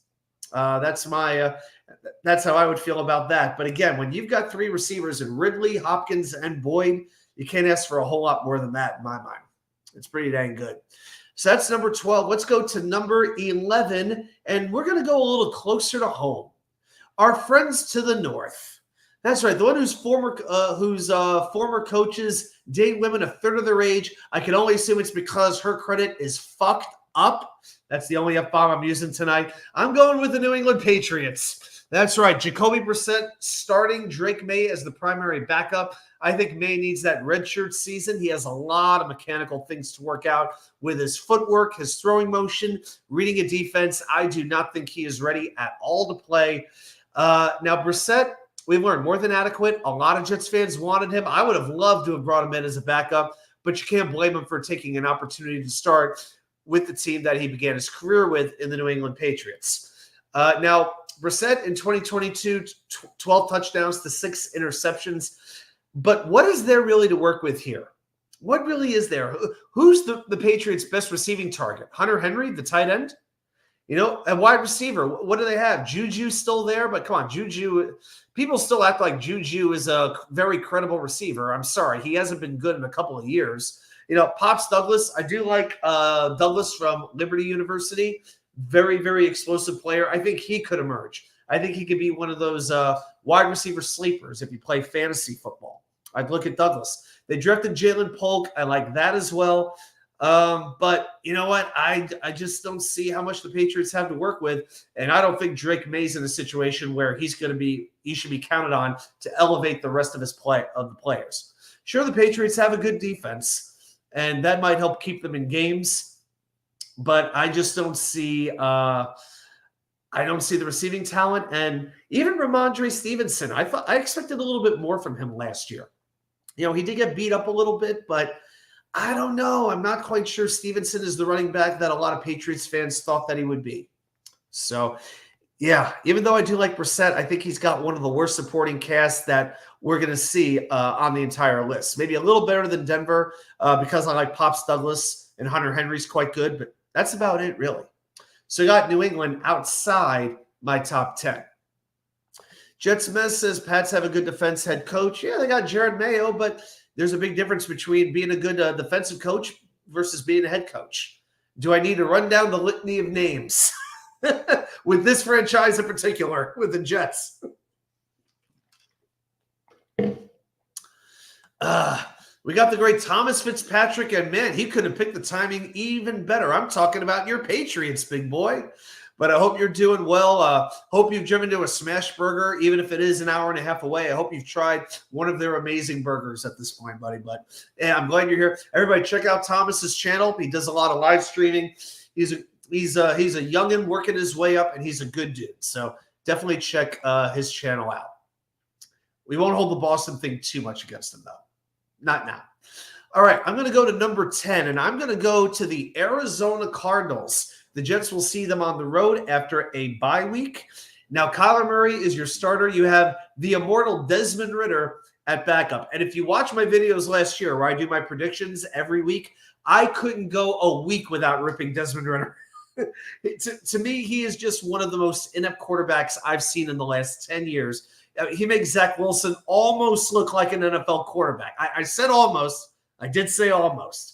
That's how I would feel about that. But again, when you've got 3 receivers in Ridley, Hopkins, and Boyd, you can't ask for a whole lot more than that in my mind. It's pretty dang good. So that's number 12. Let's go to number 11, and we're going to go a little closer to home. Our friends to the north. That's right. The one whose former coaches date women a third of their age. I can only assume it's because her credit is fucked up. That's the only F-bomb I'm using tonight. I'm going with the New England Patriots. That's right. Jacoby Brissett starting, Drake May as the primary backup. I think May needs that redshirt season. He has a lot of mechanical things to work out with his footwork, his throwing motion, reading a defense. I do not think he is ready at all to play. Now, Brissett, we've learned more than adequate. A lot of Jets fans wanted him. I would have loved to have brought him in as a backup, but you can't blame him for taking an opportunity to start with the team that he began his career with in the New England Patriots. Now, Brissett in 2022, 12 touchdowns to 6 interceptions. But what is there really to work with here? What really is there? Who's the Patriots' best receiving target? Hunter Henry, the tight end? A wide receiver. What do they have? Juju's still there, but come on, Juju. People still act like Juju is a very credible receiver. I'm sorry. He hasn't been good in a couple of years. Pops Douglas. I do like Douglas from Liberty University. Very, very explosive player. I think he could emerge. I think he could be one of those wide receiver sleepers if you play fantasy football. I'd look at Douglas. They drafted Jalen Polk. I like that as well. But you know what? I just don't see how much the Patriots have to work with. And I don't think Drake May's in a situation where he should be counted on to elevate the rest of the players. Sure, the Patriots have a good defense, and that might help keep them in games. But I just don't see the receiving talent. And even Ramondre Stevenson, I expected a little bit more from him last year. He did get beat up a little bit, but I don't know. I'm not quite sure Stevenson is the running back that a lot of Patriots fans thought that he would be. So, yeah, even though I do like Brissett, I think he's got one of the worst supporting casts that we're going to see on the entire list. Maybe a little better than Denver because I like Pops Douglas and Hunter Henry's quite good, but that's about it, really. So you got New England outside my top 10. Jets Mez says Pats have a good defense head coach. Yeah, they got Jared Mayo, but there's a big difference between being a good defensive coach versus being a head coach. Do I need to run down the litany of names with this franchise in particular, with the Jets? We got the great Thomas Fitzpatrick, and man, he could have picked the timing even better. I'm talking about your Patriots, big boy. But I hope you're doing well. Hope you've driven to a Smash Burger, even if it is an hour and a half away. I hope you've tried one of their amazing burgers at this point, buddy. But yeah, I'm glad you're here. Everybody, check out Thomas's channel. He does a lot of live streaming. He's a youngin' working his way up, and he's a good dude. So definitely check his channel out. We won't hold the Boston thing too much against him, though. Not now. All right, I'm going to go to number 10, and I'm going to go to the Arizona Cardinals. The Jets will see them on the road after a bye week. Now, Kyler Murray is your starter. You have the immortal Desmond Ridder at backup. And if you watch my videos last year where I do my predictions every week, I couldn't go a week without ripping Desmond Ridder. To me, he is just one of the most inept quarterbacks I've seen in the last 10 years. He makes Zach Wilson almost look like an NFL quarterback. I said almost. I did say almost.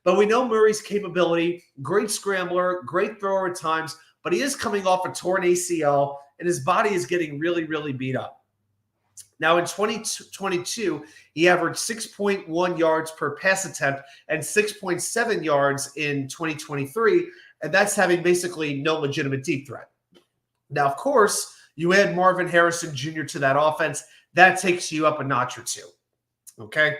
But we know Murray's capability, great scrambler, great thrower at times, but he is coming off a torn ACL, and his body is getting really, really beat up. Now, in 2022, he averaged 6.1 yards per pass attempt and 6.7 yards in 2023, and that's having basically no legitimate deep threat. Now, of course, you add Marvin Harrison Jr. to that offense, that takes you up a notch or two, okay?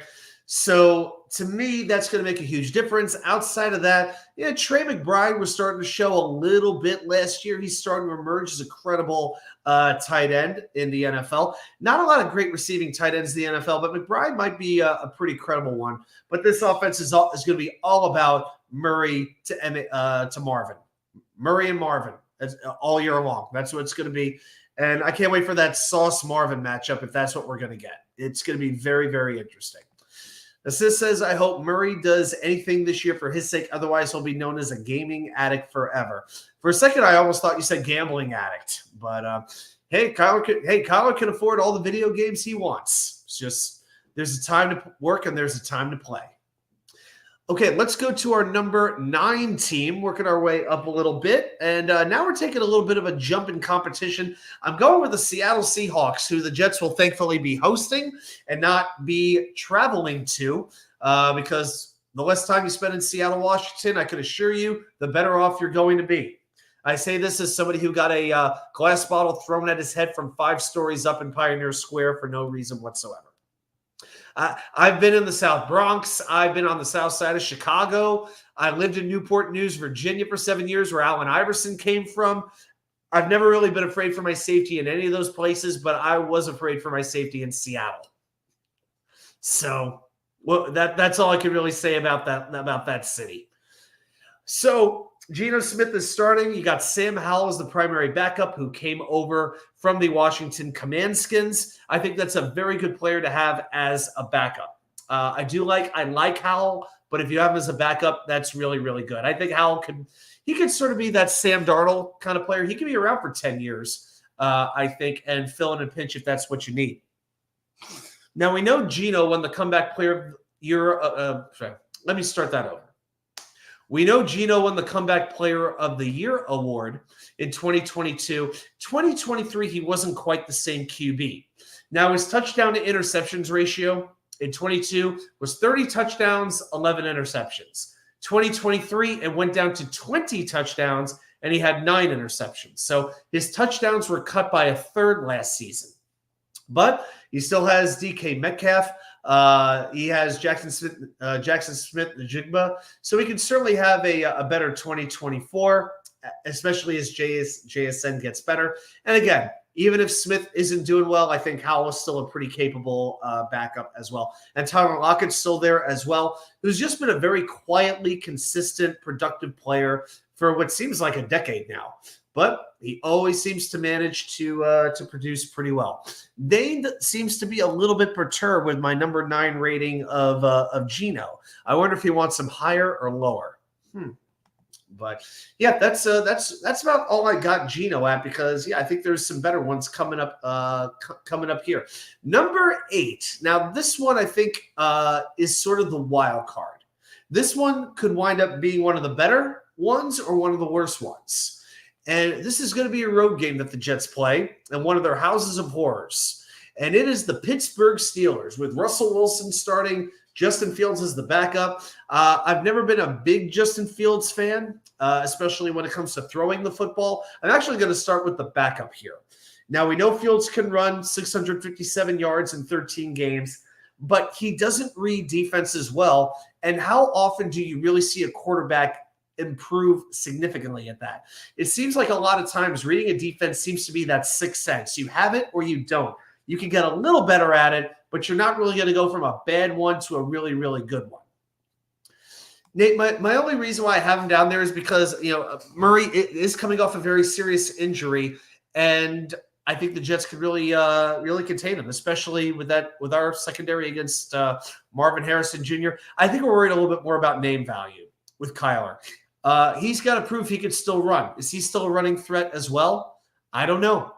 So to me, that's going to make a huge difference. Outside of that, yeah, Trey McBride was starting to show a little bit last year. He's starting to emerge as a credible tight end in the NFL. Not a lot of great receiving tight ends in the NFL, but McBride might be a pretty credible one. But this offense is going to be all about Murray to Marvin. Murray and Marvin all year long. That's what it's going to be. And I can't wait for that Sauce Marvin matchup if that's what we're going to get. It's going to be very, very interesting. Assist says, I hope Murray does anything this year for his sake. Otherwise, he'll be known as a gaming addict forever. For a second, I almost thought you said gambling addict. But, hey, Kyler can afford all the video games he wants. It's just there's a time to work and there's a time to play. Okay, let's go to our number 9 team, working our way up a little bit. And now we're taking a little bit of a jump in competition. I'm going with the Seattle Seahawks, who the Jets will thankfully be hosting and not be traveling to, because the less time you spend in Seattle, Washington, I can assure you, the better off you're going to be. I say this as somebody who got a glass bottle thrown at his head from 5 stories up in Pioneer Square for no reason whatsoever. I've been in the South Bronx. I've been on the south side of Chicago. I lived in Newport News, Virginia for 7 years, where Allen Iverson came from. I've never really been afraid for my safety in any of those places, but I was afraid for my safety in Seattle. So well, that's all I can really say about that city. So Geno Smith is starting. You got Sam Howell as the primary backup who came over from the Washington Commandskins. I think that's a very good player to have as a backup. I like Howell, but if you have him as a backup, that's really, really good. I think Howell could sort of be that Sam Darnold kind of player. He could be around for 10 years, I think, and fill in a pinch if that's what you need. Now, we know Geno won the comeback player of the year. Let me start that over. We know Geno won the Comeback Player of the Year award in 2022. 2023, he wasn't quite the same QB. Now, his touchdown to interceptions ratio in 22 was 30 touchdowns, 11 interceptions. 2023, it went down to 20 touchdowns, and he had 9 interceptions. So his touchdowns were cut by a third last season. But he still has DK Metcalf. He has Jackson Smith-Njigba. So he can certainly have a better 2024, especially as JSN gets better. And again, even if Smith isn't doing well, I think Howell is still a pretty capable backup as well. And Tyler Lockett's still there as well, who's just been a very quietly consistent, productive player for what seems like a decade now. But he always seems to manage to produce pretty well. Dane seems to be a little bit perturbed with my number 9 rating of Geno. I wonder if he wants him higher or lower. But yeah, that's about all I got Geno at, because I think there's some better ones coming up here. Number 8. Now this one I think is sort of the wild card. This one could wind up being one of the better ones or one of the worst ones. And this is going to be a road game that the Jets play and one of their houses of horrors. And it is the Pittsburgh Steelers with Russell Wilson starting, Justin Fields is the backup. I've never been a big Justin Fields fan, especially when it comes to throwing the football. I'm actually going to start with the backup here. Now, we know Fields can run 657 yards in 13 games, but he doesn't read defenses well. And how often do you really see a quarterback improve significantly at that? It seems like a lot of times reading a defense seems to be that sixth sense. You have it or you don't. You can get a little better at it, but you're not really going to go from a bad one to a really, really good one. Nate, my only reason why I have him down there is because, Murray is coming off a very serious injury, and I think the Jets could really contain him, especially with our secondary against Marvin Harrison Jr. I think we're worried a little bit more about name value with Kyler. He's got to prove he could still run. Is he still a running threat as well? I don't know.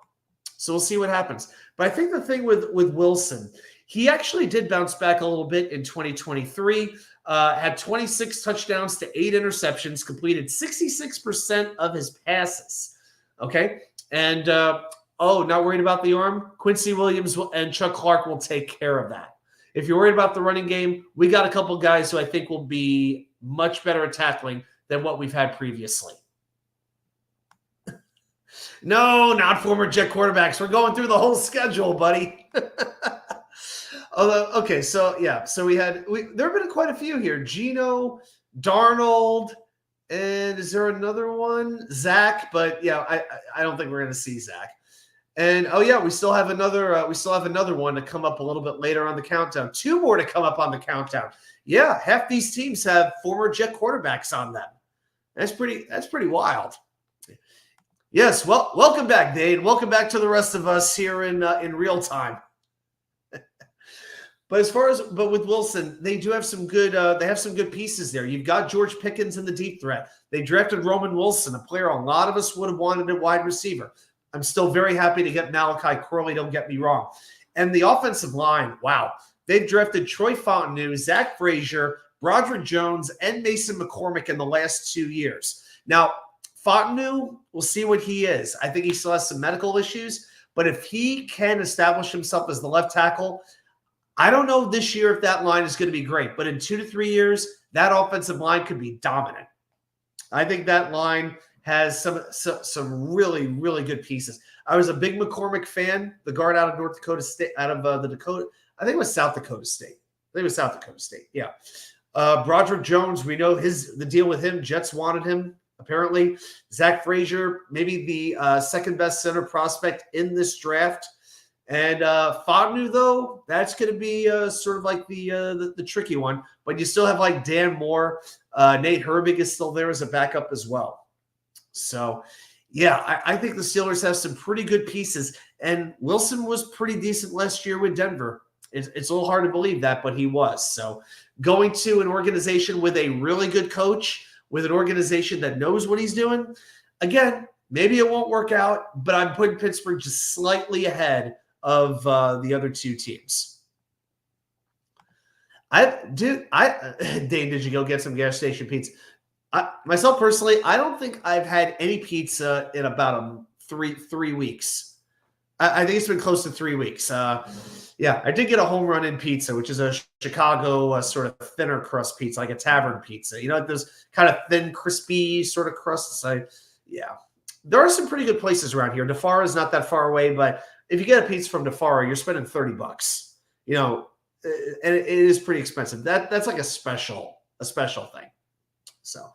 So we'll see what happens. But I think the thing with Wilson, he actually did bounce back a little bit in 2023, had 26 touchdowns to 8 interceptions, completed 66% of his passes. Okay? And, not worried about the arm? Quincy Williams and Chuck Clark will take care of that. If you're worried about the running game, we got a couple guys who I think will be much better at tackling than what we've had previously. No, not former Jet quarterbacks. We're going through the whole schedule, buddy. Okay, so there have been quite a few here. Geno, Darnold, and is there another one? Zach, but I don't think we're going to see Zach. And we still have another one to come up a little bit later on the countdown. 2 more to come up on the countdown. Yeah, half these teams have former Jet quarterbacks on them. That's pretty wild. Yes, well, welcome back, Dane. Welcome back to the rest of us here in real time. But with Wilson, they do have some good. They have some good pieces there. You've got George Pickens in the deep threat. They drafted Roman Wilson, a player a lot of us would have wanted at wide receiver. I'm still very happy to get Malachi Corley. Don't get me wrong. And the offensive line, wow, they've drafted Troy Fontenot, Zach Frazier, Broderick Jones, and Mason McCormick in the last 2 years. Now, Fontenot, we'll see what he is. I think he still has some medical issues, but if he can establish himself as the left tackle, I don't know this year if that line is going to be great, but in 2 to 3 years, that offensive line could be dominant. I think that line has some really, really good pieces. I was a big McCormick fan, the guard out of North Dakota State, out of the Dakota. I think it was South Dakota State. Yeah. Broderick Jones, we know the deal with him. Jets wanted him, apparently. Zach Frazier, maybe the second best center prospect in this draft. And Fontenot, though, that's going to be sort of like the tricky one. But you still have like Dan Moore. Nate Herbig is still there as a backup as well. So, I think the Steelers have some pretty good pieces. And Wilson was pretty decent last year with Denver. It's a little hard to believe that, but he was. So going to an organization with a really good coach, with an organization that knows what he's doing, again, maybe it won't work out, but I'm putting Pittsburgh just slightly ahead of the other 2 teams. Dane, did you go get some gas station pizza? Myself personally, I don't think I've had any pizza in about 3 weeks. I think it's been close to 3 weeks. I did get a home run in pizza, which is a Chicago sort of thinner crust pizza, like a tavern pizza. You know, like those kind of thin, crispy sort of crusts. There are some pretty good places around here. DeFara is not that far away, but if you get a pizza from DeFara, you're spending $30. You know, and it is pretty expensive. That's like a special thing. So,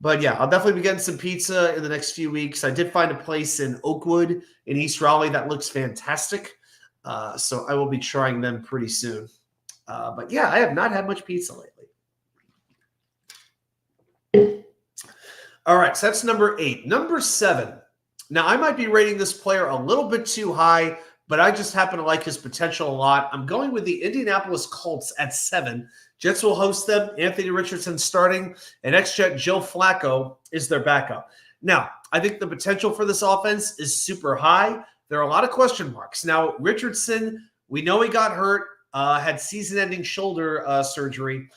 but I'll definitely be getting some pizza in the next few weeks. I did find a place in Oakwood in East Raleigh that looks fantastic. So I will be trying them pretty soon. But I have not had much pizza lately. All right, so that's number 8. Number 7. Now, I might be rating this player a little bit too high, but I just happen to like his potential a lot. I'm going with the Indianapolis Colts at 7. Jets will host them. Anthony Richardson starting, and ex-Jet Joe Flacco is their backup. Now, I think the potential for this offense is super high. There are a lot of question marks. Now, Richardson, we know he got hurt, had season-ending shoulder surgery.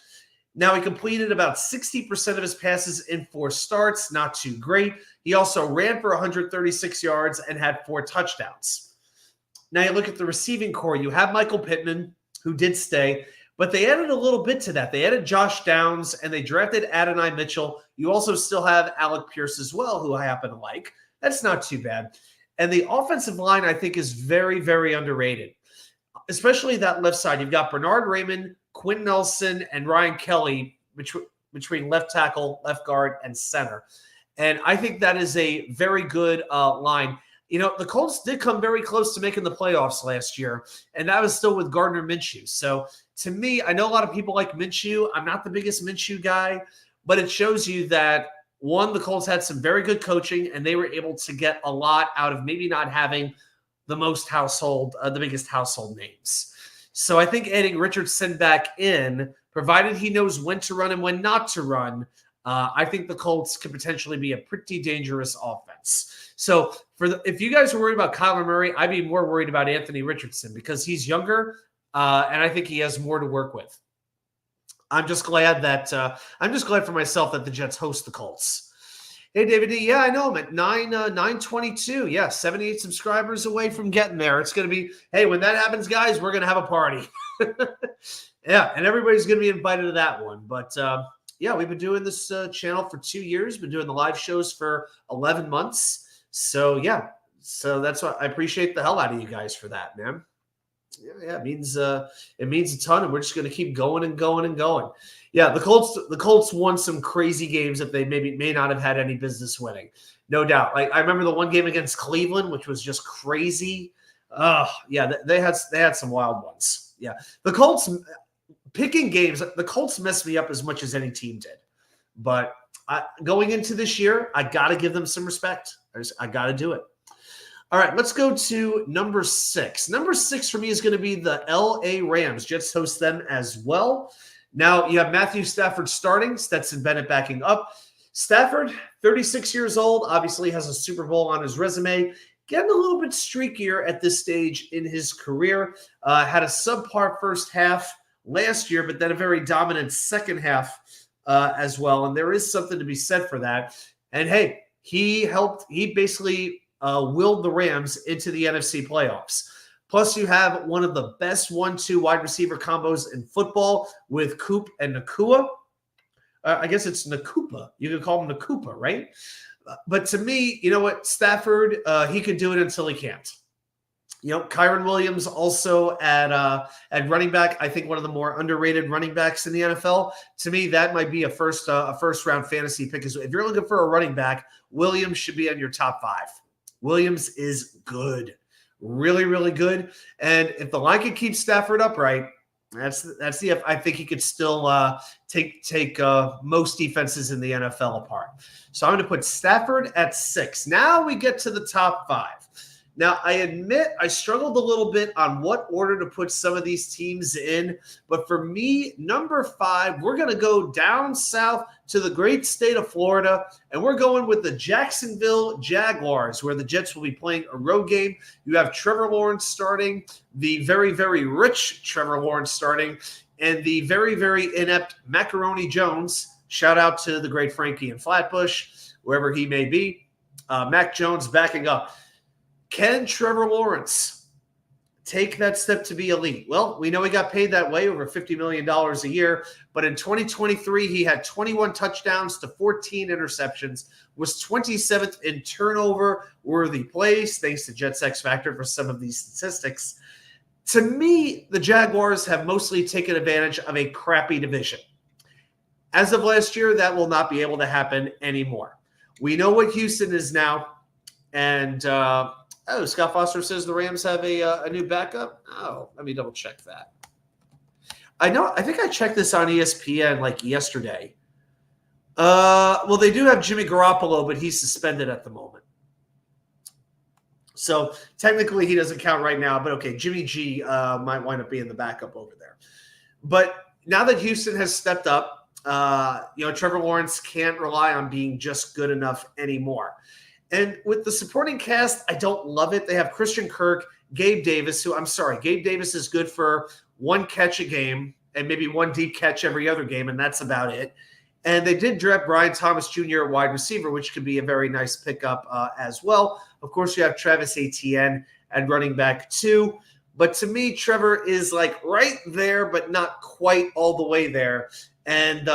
Now, he completed about 60% of his passes in 4 starts. Not too great. He also ran for 136 yards and had 4 touchdowns. Now, you look at the receiving core. You have Michael Pittman, who did stay. But they added a little bit to that. They added Josh Downs, and they drafted Adonai Mitchell. You also still have Alec Pierce as well, who I happen to like. That's not too bad. And the offensive line, I think, is very, very underrated, especially that left side. You've got Bernard Raymond, Quinn Nelson, and Ryan Kelly between left tackle, left guard, and center. And I think that is a very good line. You know, the Colts did come very close to making the playoffs last year, and that was still with Gardner Minshew. So to me, I know a lot of people like Minshew. I'm not the biggest Minshew guy, but it shows you that, one, the Colts had some very good coaching, and they were able to get a lot out of maybe not having the biggest household names. So I think adding Richardson back in, provided he knows when to run and when not to run, I think the Colts could potentially be a pretty dangerous offense. So if you guys are worried about Kyler Murray, I'd be more worried about Anthony Richardson because he's younger, and I think he has more to work with. I'm just glad for myself that the Jets host the Colts. Hey, David D. Yeah, I know. I'm at 922. Yeah, 78 subscribers away from getting there. It's going to be, hey, when that happens, guys, we're going to have a party. Yeah, and everybody's going to be invited to that one. But, yeah, we've been doing this channel for 2 years, been doing the live shows for 11 months. So, yeah, that's what I appreciate the hell out of you guys for that, man. Yeah, it means a ton, and we're just going to keep going and going and going. Yeah, the Colts won some crazy games that they may not have had any business winning, no doubt. Like I remember the one game against Cleveland, which was just crazy. Yeah, they had some wild ones. Yeah, the Colts picking games. The Colts messed me up as much as any team did, but going into this year, I got to give them some respect. I got to do it. All right, let's go to number 6. Number 6 for me is going to be the L.A. Rams. Jets host them as well. Now, you have Matthew Stafford starting, Stetson Bennett backing up. Stafford, 36 years old, obviously has a Super Bowl on his resume. Getting a little bit streakier at this stage in his career. Had a subpar first half last year, but then a very dominant second half as well. And there is something to be said for that. And, hey, he basically willed the Rams into the NFC playoffs. Plus, you have one of the best 1-2 wide receiver combos in football with Coop and Nakua. I guess it's Nakupa. You could call him Nakupa, right? But to me, you know what? Stafford, he could do it until he can't. You know, Kyron Williams also at running back. I think one of the more underrated running backs in the NFL. To me, that might be a first round fantasy pick. If you're looking for a running back, Williams should be on your top 5. Williams is good, really, really good. And if the line can keep Stafford upright, I think he could still take most defenses in the NFL apart. So I'm going to put Stafford at 6. Now we get to the top 5. Now, I admit I struggled a little bit on what order to put some of these teams in. But for me, number 5, we're going to go down south to the great state of Florida. And we're going with the Jacksonville Jaguars, where the Jets will be playing a road game. You have Trevor Lawrence starting, the very, very rich Trevor Lawrence starting, and the very, very inept Macaroni Jones. Shout out to the great Frankie in Flatbush, wherever he may be. Mac Jones backing up. Can Trevor Lawrence take that step to be elite? Well, we know he got paid that way, over $50 million a year. But in 2023, he had 21 touchdowns to 14 interceptions, was 27th in turnover-worthy plays, thanks to Jets X Factor for some of these statistics. To me, the Jaguars have mostly taken advantage of a crappy division. As of last year, that will not be able to happen anymore. We know what Houston is now, and Scott Foster says the Rams have a new backup. Oh, let me double check that. I think I checked this on ESPN like yesterday. Well, they do have Jimmy Garoppolo, but he's suspended at the moment. So technically he doesn't count right now, but okay, Jimmy G might wind up being the backup over there. But now that Houston has stepped up, Trevor Lawrence can't rely on being just good enough anymore. And with the supporting cast, I don't love it. They have Christian Kirk, Gabe Davis, Gabe Davis is good for one catch a game and maybe one deep catch every other game, and that's about it. And they did draft Brian Thomas Jr. at wide receiver, which could be a very nice pickup as well. Of course, you have Travis Etienne at running back 2. But to me, Trevor is like right there, but not quite all the way there. And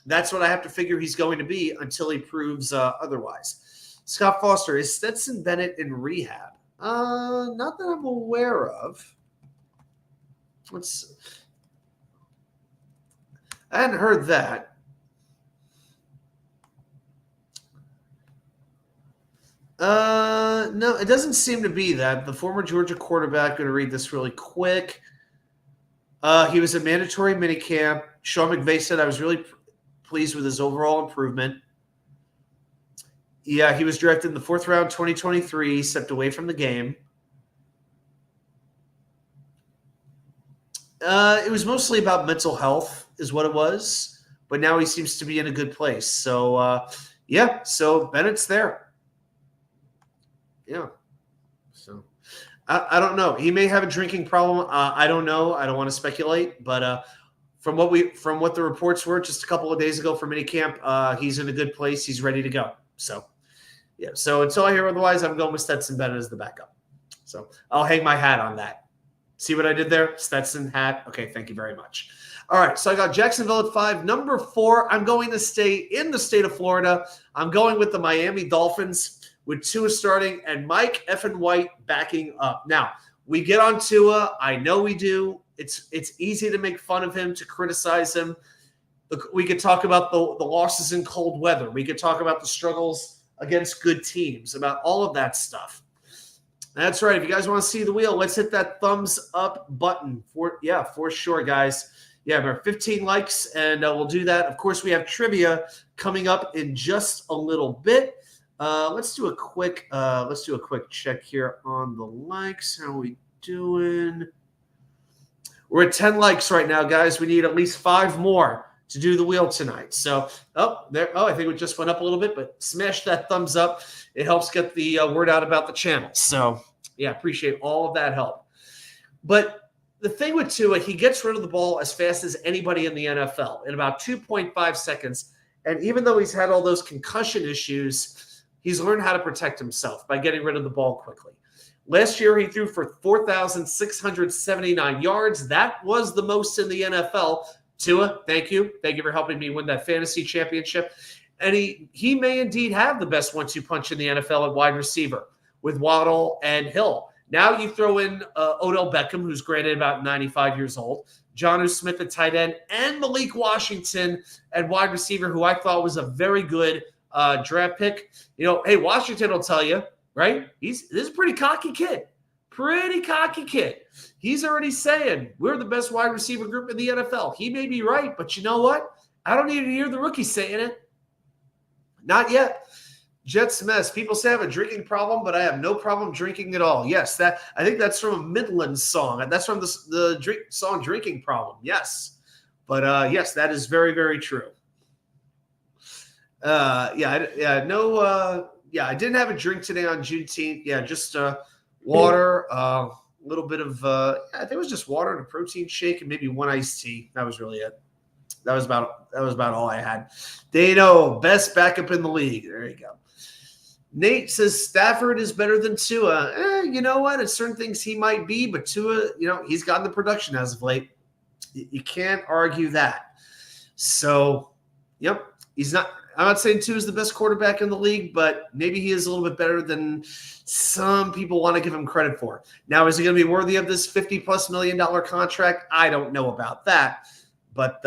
that's what I have to figure he's going to be until he proves otherwise. Scott Foster, is Stetson Bennett in rehab? Not that I'm aware of. I hadn't heard that. No, it doesn't seem to be that. The former Georgia quarterback, going to read this really quick. He was a mandatory minicamp. Sean McVay said, I was really pleased with his overall improvement. Yeah, he was drafted in the 4th round, 2023, stepped away from the game. It was mostly about mental health is what it was, but now he seems to be in a good place. So, yeah, so Bennett's there. Yeah. So I don't know. He may have a drinking problem. I don't know. I don't want to speculate, but from what the reports were just a couple of days ago from minicamp, he's in a good place. He's ready to go. So, yeah. So until I hear otherwise, I'm going with Stetson Bennett as the backup. So I'll hang my hat on that. See what I did there? Stetson hat. Okay, thank you very much. All right, so I got Jacksonville at 5. Number 4, I'm going to stay in the state of Florida. I'm going with the Miami Dolphins with Tua starting and Mike effing White backing up. Now, we get on Tua. I know we do. It's easy to make fun of him, to criticize him. Look, we could talk about the losses in cold weather. We could talk about the struggles against good teams, about all of that stuff. That's right. If you guys want to see the wheel, let's hit that thumbs up button. For sure, guys. Yeah, we're 15 likes, and we'll do that. Of course, we have trivia coming up in just a little bit. Let's do a quick check here on the likes. How are we doing? We're at 10 likes right now, guys. We need at least 5 more to do the wheel tonight. So, I think it just went up a little bit, but smash that thumbs up. It helps get the word out about the channel. So, yeah, appreciate all of that help. But the thing with Tua, he gets rid of the ball as fast as anybody in the NFL in about 2.5 seconds. And even though he's had all those concussion issues, he's learned how to protect himself by getting rid of the ball quickly. Last year, he threw for 4,679 yards. That was the most in the NFL. Tua, thank you. Thank you for helping me win that fantasy championship. And he may indeed have the best 1-2 punch in the NFL at wide receiver with Waddle and Hill. Now you throw in Odell Beckham, who's granted about 95 years old, Jonnu Smith at tight end, and Malik Washington at wide receiver, who I thought was a very good draft pick. You know, hey, Washington will tell you, right? This is a pretty cocky kid. Pretty cocky kid. He's already saying we're the best wide receiver group in the NFL. He may be right, but you know what? I don't need to hear the rookie saying it. Not yet. Jets mess. People say I have a drinking problem, but I have no problem drinking at all. Yes, I think that's from a Midland song. That's from the song "Drinking Problem." Yes, but yes, that is very, very true. I didn't have a drink today on Juneteenth. Yeah, just water, a little bit of I think it was just water and a protein shake and maybe 1 iced tea. That was really it. That was about all I had. Dano, best backup in the league. There you go. Nate says Stafford is better than Tua. You know what? At certain things he might be, but Tua, he's gotten the production as of late. You can't argue that. So, yep, he's not. I'm not saying Tua is the best quarterback in the league, but maybe he is a little bit better than some people want to give him credit for. Now, is he going to be worthy of this $50+ million contract? I don't know about that, but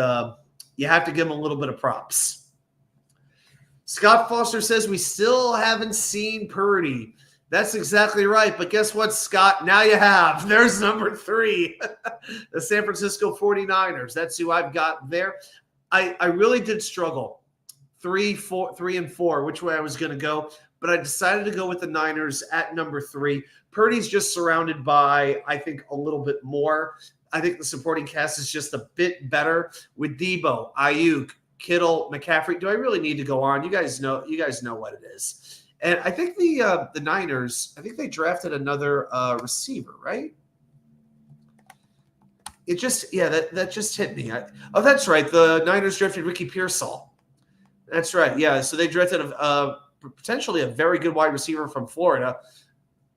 you have to give him a little bit of props. Scott Foster says we still haven't seen Purdy. That's exactly right. But guess what, Scott? Now you have. There's number 3, the San Francisco 49ers. That's who I've got there. I really did struggle. 3 and 4, which way I was going to go. But I decided to go with the Niners at number 3. Purdy's just surrounded by, I think, a little bit more. I think the supporting cast is just a bit better with Debo, Ayuk, Kittle, McCaffrey. Do I really need to go on? You guys know what it is. And I think the Niners, I think they drafted another receiver, right? It just, that just hit me. That's right. The Niners drafted Ricky Pearsall. That's right. Yeah. So they drafted potentially a very good wide receiver from Florida.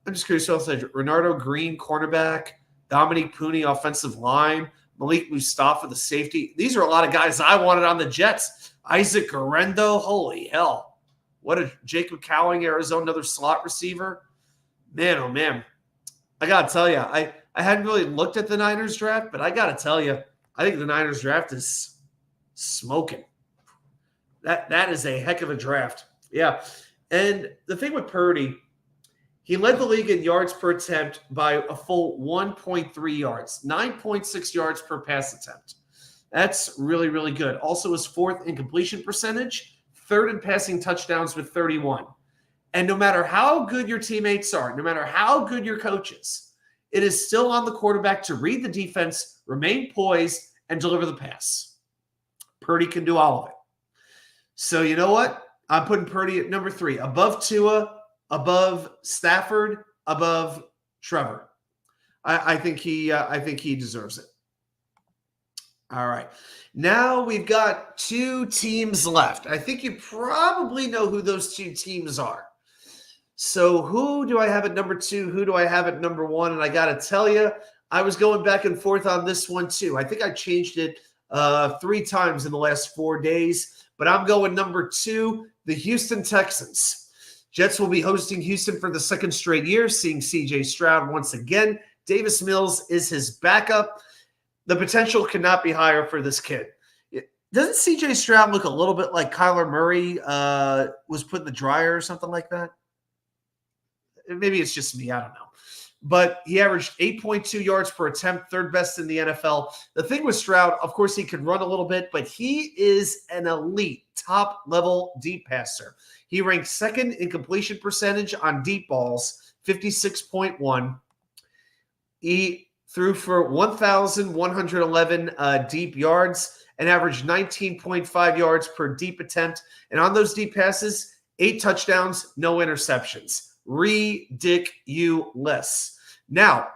I'm just curious. Also, Renardo Green, cornerback. Dominique Pooney, offensive line, Malik Mustafa, the safety. These are a lot of guys I wanted on the Jets. Isaac Guerrero, holy hell. What a Jacob Cowing, Arizona, another slot receiver. Man, oh man. I got to tell you, I hadn't really looked at the Niners draft, but I got to tell you, I think the Niners draft is smoking. That is a heck of a draft. Yeah. And the thing with Purdy, he led the league in yards per attempt by a full 1.3 yards, 9.6 yards per pass attempt. That's really, really good. Also, his fourth in completion percentage, third in passing touchdowns with 31. And no matter how good your teammates are, no matter how good your coach is, it is still on the quarterback to read the defense, remain poised, and deliver the pass. Purdy can do all of it. So you know what? I'm putting Purdy at number 3, above Tua, above Stafford, above Trevor. I think he deserves it. All right. Now we've got 2 teams left. I think you probably know who those 2 teams are. So who do I have at number 2? Who do I have at number 1? And I got to tell you, I was going back and forth on this one too. I think I changed it 3 times in the last 4 days, but I'm going number 2, the Houston Texans. Jets will be hosting Houston for the 2nd straight year, seeing C.J. Stroud once again. Davis Mills is his backup. The potential cannot be higher for this kid. Doesn't C.J. Stroud look a little bit like Kyler Murray was put in the dryer or something like that? Maybe it's just me. I don't know. But he averaged 8.2 yards per attempt, 3rd best in the NFL. The thing with Stroud, of course, he can run a little bit, but he is an elite top-level deep passer. He ranked 2nd in completion percentage on deep balls, 56.1. He threw for 1,111 deep yards and averaged 19.5 yards per deep attempt. And on those deep passes, 8 touchdowns, no interceptions. Ridiculous. Now,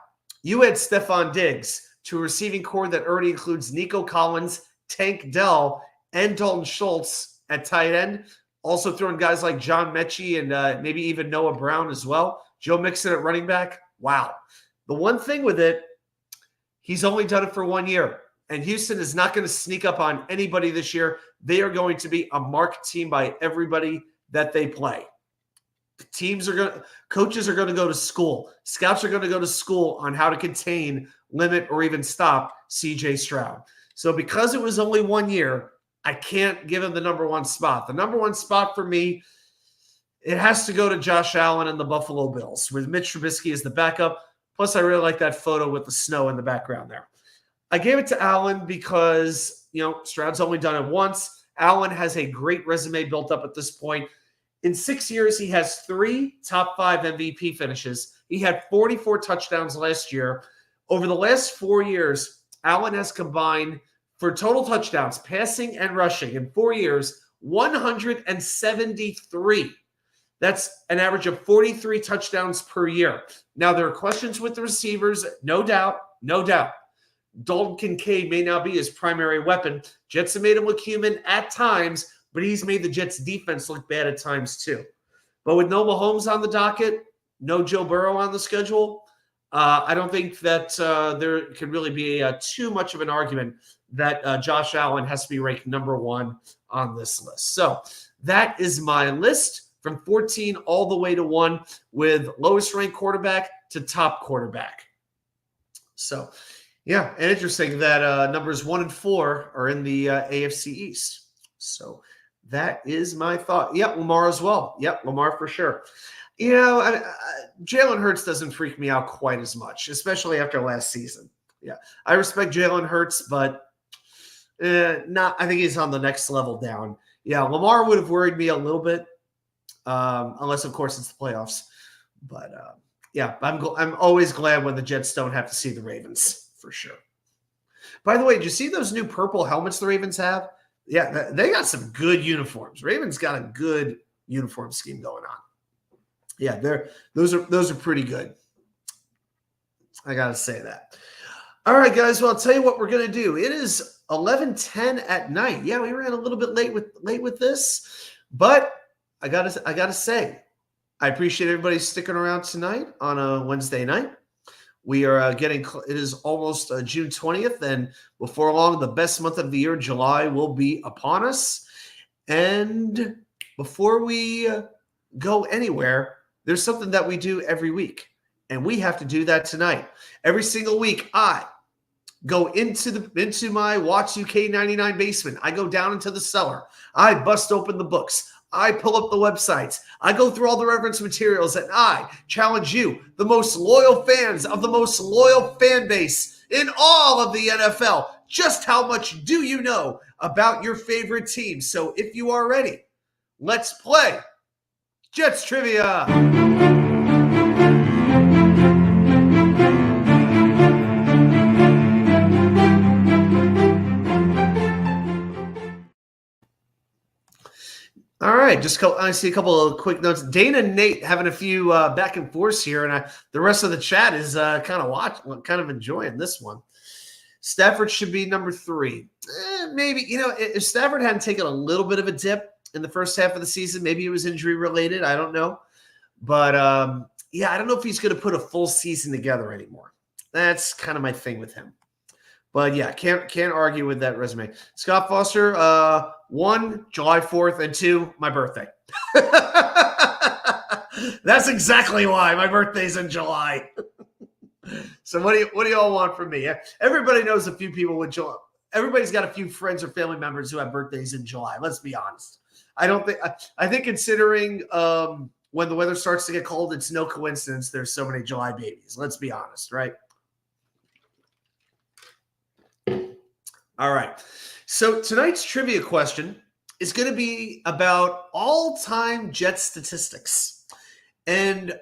you add Stephon Diggs to a receiving core that already includes Nico Collins, Tank Dell, and Dalton Schultz at tight end. Also throwing guys like John Mechie and maybe even Noah Brown as well. Joe Mixon at running back. Wow. The one thing with it, he's only done it for 1 year. And Houston is not going to sneak up on anybody this year. They are going to be a marked team by everybody that they play. Coaches are going to go to school. Scouts are going to go to school on how to contain, limit, or even stop C.J. Stroud. So because it was only 1 year, I can't give him the number 1 spot. The number 1 spot for me, it has to go to Josh Allen and the Buffalo Bills, with Mitch Trubisky as the backup. Plus, I really like that photo with the snow in the background there. I gave it to Allen because, Stroud's only done it once. Allen has a great resume built up at this point. In 6 years, he has 3 top 5 MVP finishes. He had 44 touchdowns last year. Over the last 4 years, Allen has combined for total touchdowns, passing and rushing in 4 years, 173. That's an average of 43 touchdowns per year. Now, there are questions with the receivers, no doubt. Dalton Kincaid may not be his primary weapon. Jets have made him look human at times, but he's made the Jets' defense look bad at times too. But with no Mahomes on the docket, no Joe Burrow on the schedule, I don't think that there can really be too much of an argument that Josh Allen has to be ranked number 1 on this list. So that is my list from 14 all the way to 1, with lowest ranked quarterback to top quarterback. So, yeah, and interesting that numbers 1 and 4 are in the AFC East. So that is my thought. Yep, Lamar as well. Yep, Lamar for sure. Jalen Hurts doesn't freak me out quite as much, especially after last season. Yeah, I respect Jalen Hurts, but not. I think he's on the next level down. Yeah, Lamar would have worried me a little bit, unless of course it's the playoffs. But yeah, I'm always glad when the Jets don't have to see the Ravens for sure. By the way, did you see those new purple helmets the Ravens have? Yeah, they got some good uniforms. Ravens got a good uniform scheme going on. Yeah, those are pretty good. I gotta say that. All right, guys. Well, I'll tell you what we're gonna do. It is 11:10 at night. Yeah, we ran a little bit late with this, but I gotta say, I appreciate everybody sticking around tonight on a Wednesday night. We are it is almost June 20th, and before long, the best month of the year, July, will be upon us. And before we go anywhere, there's something that we do every week, and we have to do that tonight. Every single week, I go into my Watch UK 99 basement. I go down into the cellar. I bust open the books. I pull up the websites. I go through all the reference materials, and I challenge you, the most loyal fans of the most loyal fan base in all of the NFL. Just how much do you know about your favorite team? So if you are ready, let's play Jets Trivia. All right, I see a couple of quick notes. Dana and Nate having a few back and forth here, and the rest of the chat is kind of enjoying this one. Stafford should be number 3. Maybe, if Stafford hadn't taken a little bit of a dip in the first half of the season, maybe it was injury related. I don't know. But, I don't know if he's going to put a full season together anymore. That's kind of my thing with him. But, yeah, can't argue with that resume. Scott Foster, 1, July 4th, and 2, my birthday. That's exactly why. My birthday's in July. So what do you all want from me? Everybody knows a few people with July. Everybody's got a few friends or family members who have birthdays in July. Let's be honest. I think considering when the weather starts to get cold, it's no coincidence there's so many July babies. Let's be honest, right? All right. So tonight's trivia question is going to be about all-time Jets statistics. And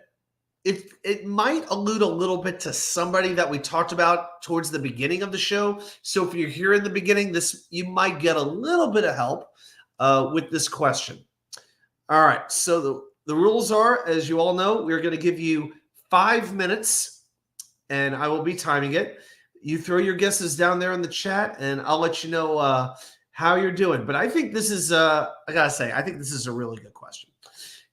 it might allude a little bit to somebody that we talked about towards the beginning of the show. So if you're here in the beginning, you might get a little bit of help with this question. All right. So the rules are, as you all know, we're going to give you 5 minutes, and I will be timing it. You throw your guesses down there in the chat, and I'll let you know how you're doing. But I think this is, I got to say, I think this is a really good question.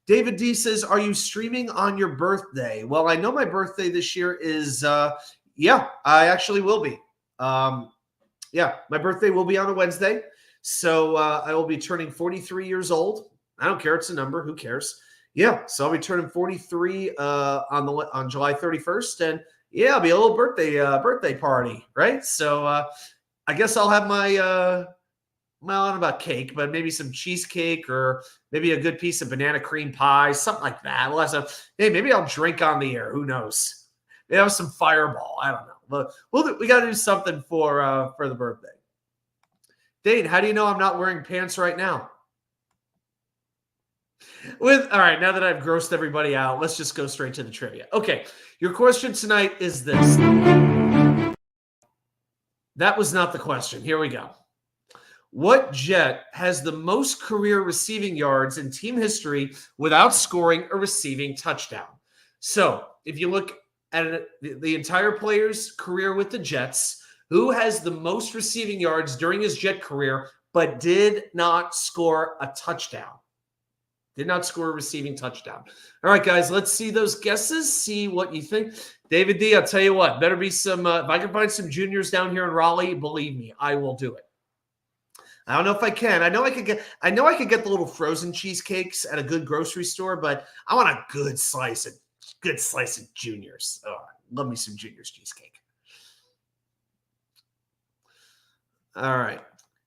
David D says, are you streaming on your birthday? Well, I know my birthday this year is, I actually will be. My birthday will be on a Wednesday. So I will be turning 43 years old. I don't care. It's a number. Who cares? Yeah. So I'll be turning 43 on July 31st. And yeah, it'll be a little birthday party, right? So I guess I'll have my I don't know about cake, but maybe some cheesecake or maybe a good piece of banana cream pie, something like that. Maybe I'll drink on the air. Who knows? Maybe have some Fireball. I don't know. But we got to do something for the birthday. Dane, how do you know I'm not wearing pants right now? All right, now that I've grossed everybody out, let's just go straight to the trivia. Okay, your question tonight is this. That was not the question. Here we go. What Jet has the most career receiving yards in team history without scoring a receiving touchdown? So if you look at the entire player's career with the Jets, who has the most receiving yards during his Jet career but did not score a touchdown? Did not score a receiving touchdown. All right, guys, let's see those guesses, see what you think. David D, I'll tell you what, better be some, if I can find some juniors down here in Raleigh, believe me, I will do it. I don't know if I can. I know I could get the little frozen cheesecakes at a good grocery store, but I want a good slice of juniors. Oh, love me some juniors cheesecake. All right.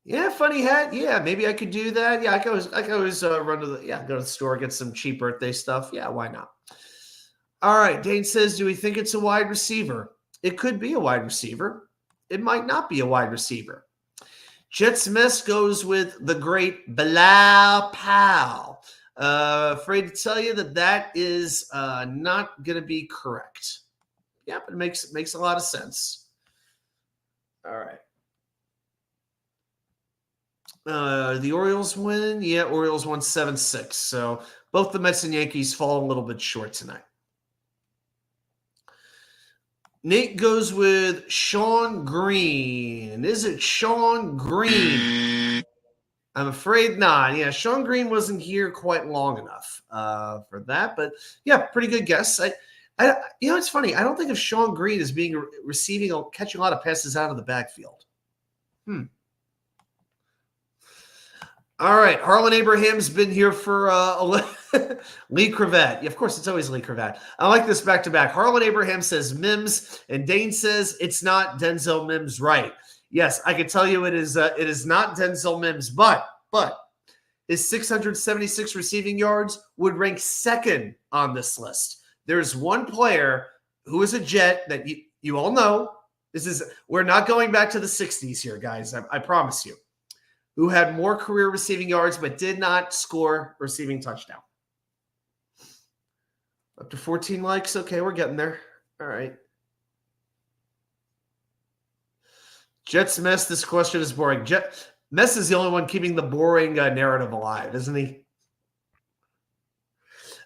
Yeah, funny hat. Yeah, maybe I could do that. Yeah, I could always run to go to the store, get some cheap birthday stuff. Yeah, why not? All right. Dane says, do we think it's a wide receiver? It could be a wide receiver. It might not be a wide receiver. Jets Mess goes with the great Bilal Powell. Afraid to tell you that is not going to be correct. Yeah, but it makes a lot of sense. All right. The Orioles win. Yeah, Orioles won 7-6. So both the Mets and Yankees fall a little bit short tonight. Nate goes with Sean Green. Is it Sean Green? I'm afraid not. Yeah, Sean Green wasn't here quite long enough for that. But, yeah, pretty good guess. It's funny. I don't think of Sean Green as being receiving or catching a lot of passes out of the backfield. All right. Harlan Abraham's been here for Lee Cravat. Yeah, of course, it's always Lee Cravat. I like this back-to-back. Harlan Abraham says Mims, and Dane says it's not Denzel Mims, right? Yes, I can tell you it is not Denzel Mims, but his 676 receiving yards would rank second on this list. There's one player who is a Jet that you all know. We're not going back to the 60s here, guys. I promise you. Who had more career receiving yards but did not score receiving touchdown. Up to 14 likes. Okay, we're getting there. All right. Jets Mess, this question is boring. Mess is the only one keeping the boring narrative alive, isn't he?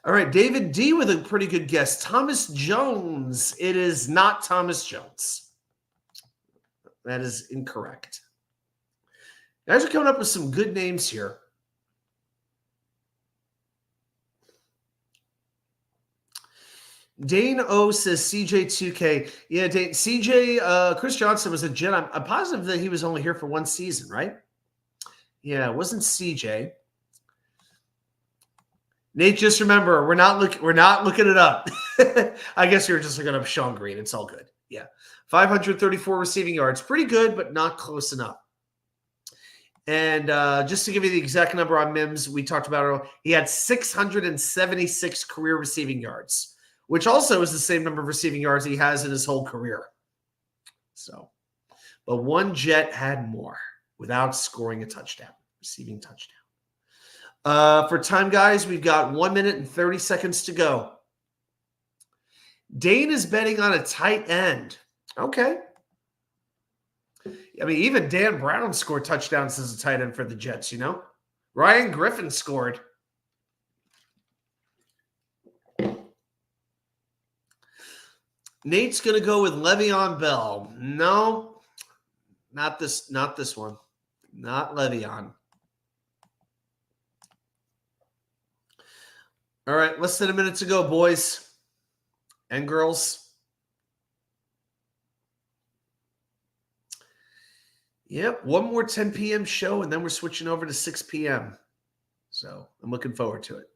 All right, David D with a pretty good guess. Thomas Jones. It is not Thomas Jones. That is incorrect. Guys are coming up with some good names here. Dane O says CJ2K. Yeah, Dane, CJ, Chris Johnson was a Jet. I'm positive that he was only here for one season, right? Yeah, it wasn't CJ. Nate, just remember, we're not looking it up. I guess you're just looking up Sean Green. It's all good. Yeah. 534 receiving yards. Pretty good, but not close enough. And just to give you the exact number on Mims, we talked about earlier, he had 676 career receiving yards, which also is the same number of receiving yards he has in his whole career. So, but one Jet had more without scoring a touchdown, receiving touchdown. For time, guys, we've got 1 minute and 30 seconds to go. Dane is betting on a tight end. Okay. I mean, even Dan Brown scored touchdowns as a tight end for the Jets, you know? Ryan Griffin scored. Nate's going to go with Le'Veon Bell. No, not this one. Not Le'Veon. All right, less than a minute to go, boys and girls. Yep, one more 10 p.m. show, and then we're switching over to 6 p.m. So I'm looking forward to it.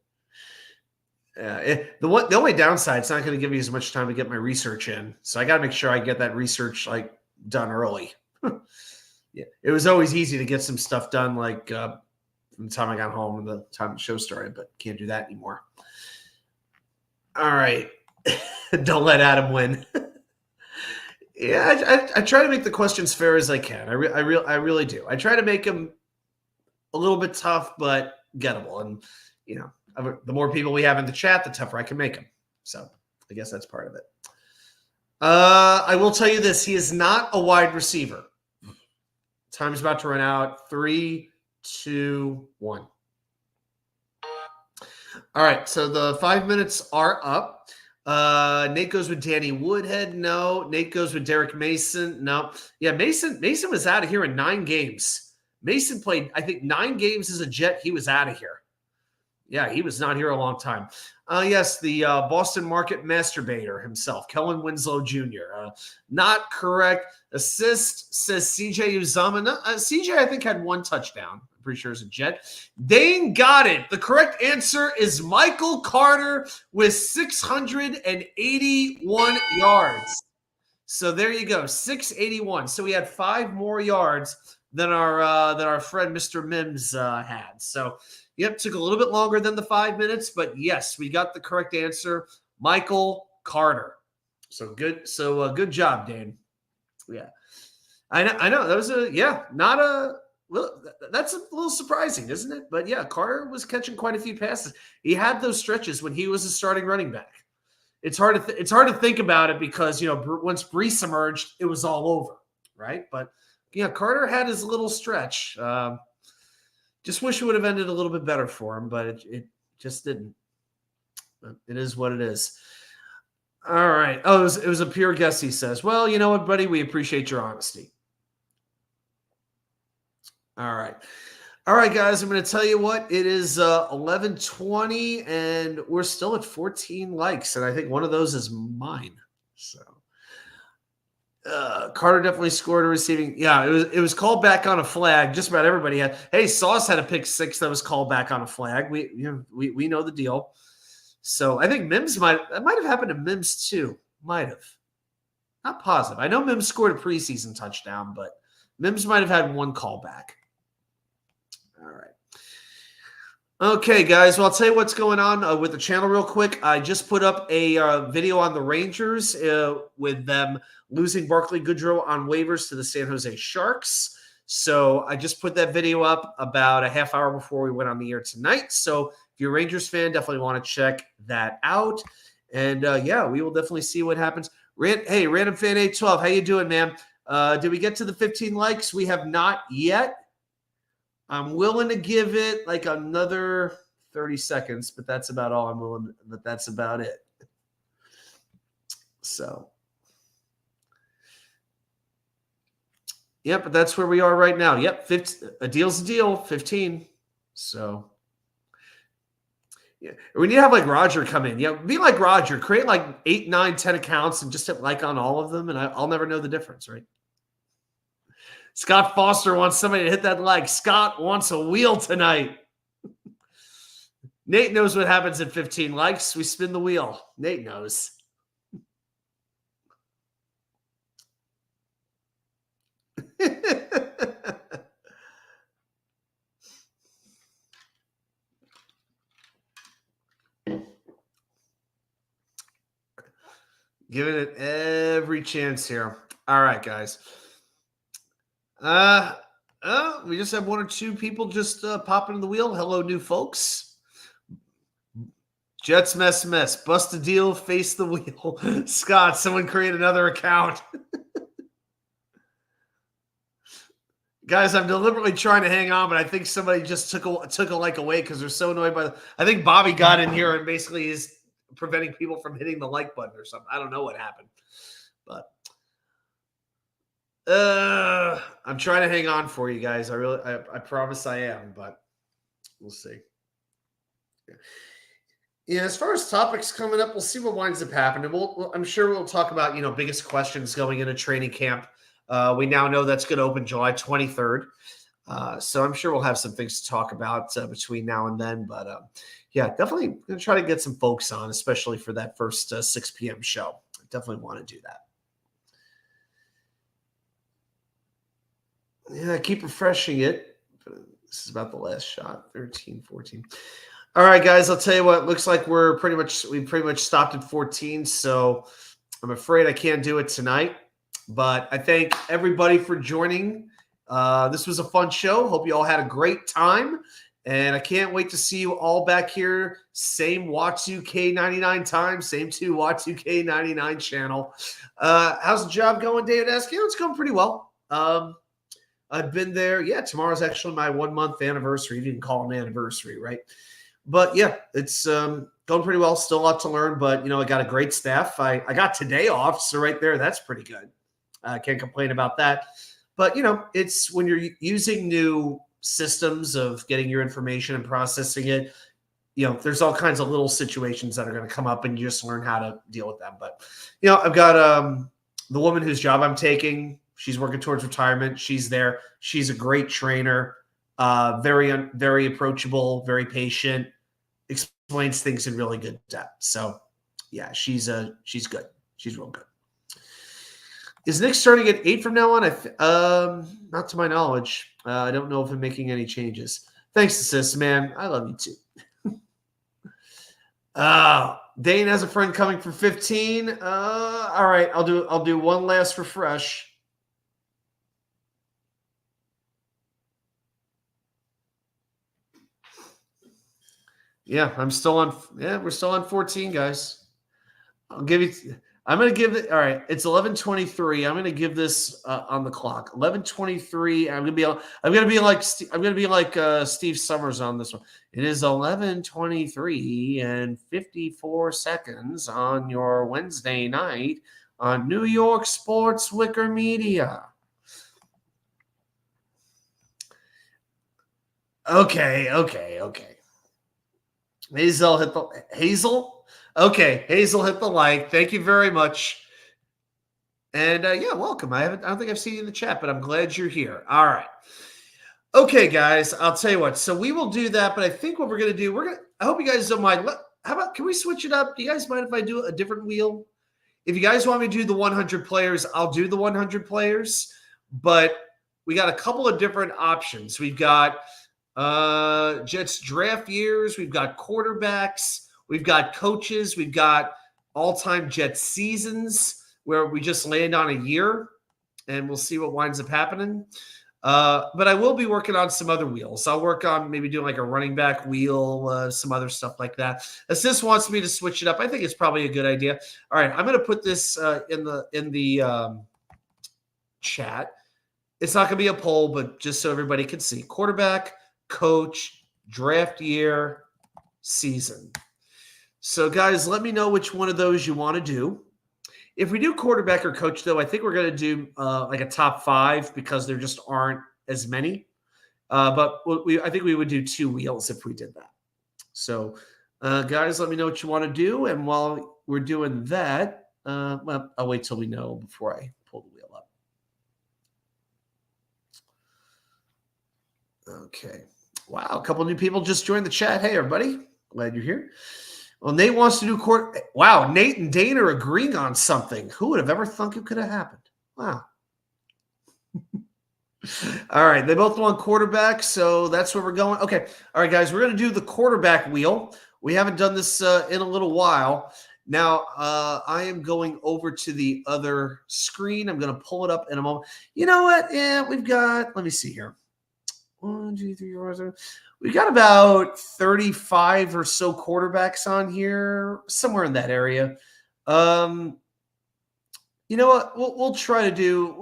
The only downside, it's not going to give me as much time to get my research in. So I got to make sure I get that research done early. Yeah, it was always easy to get some stuff done from the time I got home and the time the show started, but can't do that anymore. All right, don't let Adam win. Yeah, I try to make the questions fair as I can. I really do. I try to make them a little bit tough, but gettable. And, the more people we have in the chat, the tougher I can make them. So I guess that's part of it. I will tell you this. He is not a wide receiver. Time's about to run out. 3, 2, 1. All right, so the 5 minutes are up. Nate goes with Danny Woodhead. No. Nate goes with Derek Mason. No. Yeah, Mason was out of here in 9 games. Mason played, I think, 9 games as a Jet. He was out of here. Yeah, he was not here a long time. Yes, the Boston market masturbator himself, Kellen Winslow Jr. Not correct. Assist says CJ Uzama. No, CJ, I think, had 1 touchdown. I'm pretty sure it's a Jet. Dane got it. The correct answer is Michael Carter with 681 yards. So there you go, 681. So we had 5 more yards than our friend Mr. Mims had. So. Yep, took a little bit longer than the 5 minutes, but yes, we got the correct answer. Michael Carter. So good. So good job, Dan. Yeah, I know. That was that's a little surprising, isn't it? But yeah, Carter was catching quite a few passes. He had those stretches when he was a starting running back. It's hard to think about it because once Brees emerged, it was all over, right? But yeah, Carter had his little stretch. Just wish it would have ended a little bit better for him, but it just didn't. But it is what it is. All right. Oh, it was a pure guess, he says. Well, you know what, buddy? We appreciate your honesty. All right. All right, guys, I'm going to tell you what. It is 11:20, and we're still at 14 likes, and I think one of those is mine. So Carter definitely scored a receiving. Yeah, it was called back on a flag. Just about everybody had. Hey, Sauce had a pick six that was called back on a flag. We know the deal. So I think Mims might have happened to Mims too. Might have. Not positive. I know Mims scored a preseason touchdown, but Mims might have had one callback. All right. Okay, guys. Well, I'll tell you what's going on with the channel real quick. I just put up a video on the Rangers with them losing Barclay Goodrow on waivers to the San Jose Sharks. So I just put that video up about a half hour before we went on the air tonight. So if you're a Rangers fan, definitely want to check that out. And yeah, we will definitely see what happens. Hey, Random Fan 812, how you doing, man? Did we get to the 15 likes? We have not yet. I'm willing to give it like another 30 seconds, but that's about all I'm willing. But that's about it. So, yep, but that's where we are right now. Yep, a deal's a deal, 15. So, yeah, we need to have like Roger come in. Yeah, be like Roger, create like 8, 9, 10 accounts and just hit like on all of them, and I'll never know the difference, right? Scott Foster wants somebody to hit that like. Scott wants a wheel tonight. Nate knows what happens at 15 likes. We spin the wheel. Nate knows. Giving it every chance here. All right, guys. We just have one or two people just popping in the wheel. Hello, new folks. Jets mess. Bust a deal, face the wheel. Scott, someone create another account. Guys, I'm deliberately trying to hang on, but I think somebody just took a like away because they're so annoyed by I think Bobby got in here and basically is preventing people from hitting the like button or something. I don't know what happened. But I'm trying to hang on for you guys. I promise I am, but we'll see. Yeah, as far as topics coming up, we'll see what winds up happening. I'm sure we'll talk about biggest questions going into training camp. We now know that's going to open July 23rd, so I'm sure we'll have some things to talk about between now and then. But yeah, definitely going to try to get some folks on, especially for that first 6 p.m. show. I definitely want to do that. Yeah, I keep refreshing it. This is about the last shot, 13, 14. All right, guys, I'll tell you what, looks like we pretty much stopped at 14, so I'm afraid I can't do it tonight. But I thank everybody for joining. This was a fun show. Hope you all had a great time. And I can't wait to see you all back here. Same Watsu K99 time, same Watsu K99 channel. How's the job going, David Ask? It's going pretty well. I've been there. Yeah, tomorrow's actually my 1 month anniversary. You can call it an anniversary, right? But yeah, it's going pretty well. Still a lot to learn, but I got a great staff. I got today off, so right there, that's pretty good. I can't complain about that. But it's when you're using new systems of getting your information and processing it, there's all kinds of little situations that are going to come up, and you just learn how to deal with them. But I've got the woman whose job I'm taking. She's working towards retirement. She's there. She's a great trainer. Very approachable, very patient. Explains things in really good depth. So, yeah, she's good. She's real good. Is Nick starting at 8 from now on? Not to my knowledge. I don't know if I'm making any changes. Thanks, sis, man. I love you too. Dane has a friend coming for 15. All right, I'll do one last refresh. Yeah, we're still on 14, guys. I'm going to give it. All right, it's 11:23. I'm going to give this on the clock. 11:23. I'm going to be like Steve Summers on this one. It is 11:23 and 54 seconds on your Wednesday night on New York Sports WickerMedia. Okay. Hazel hit the Hazel. Okay, Hazel hit the like. Thank you very much. And yeah, welcome. I don't think I've seen you in the chat, but I'm glad you're here. All right. Okay, guys, I'll tell you what. So we will do that, but I think what we're gonna do, I hope you guys don't mind. How about can we switch it up? Do you guys mind if I do a different wheel? If you guys want me to do the 100 players, I'll do the 100 players. But we got a couple of different options. We've got Jets draft years. We've got quarterbacks. We've got coaches. We've got all-time Jets seasons where we just land on a year, and we'll see what winds up happening. But I will be working on some other wheels. I'll work on maybe doing like a running back wheel, some other stuff like that. Assist wants me to switch it up. I think it's probably a good idea. All right, I'm going to put this in the chat. It's not going to be a poll, but just so everybody can see: quarterback, coach, draft year, season. So, guys, let me know which one of those you want to do. If we do quarterback or coach, though, I think we're going to do like a top 5 because there just aren't as many. But I think we would do 2 wheels if we did that. So, guys, let me know what you want to do. And while we're doing that, well, I'll wait till we know before I pull the wheel up. Okay. Wow, a couple new people just joined the chat. Hey, everybody. Glad you're here. Well, Nate wants to do court. Wow, Nate and Dane are agreeing on something. Who would have ever thunk it could have happened? Wow. All right, they both want quarterback, so that's where we're going. Okay, all right, guys, we're going to do the quarterback wheel. We haven't done this in a little while. Now, I am going over to the other screen. I'm going to pull it up in a moment. You know what? Yeah, we've got, let me see here. 1, 2, 3, 4, 5. We got about 35 or so quarterbacks on here, somewhere in that area. You know what? We'll try to do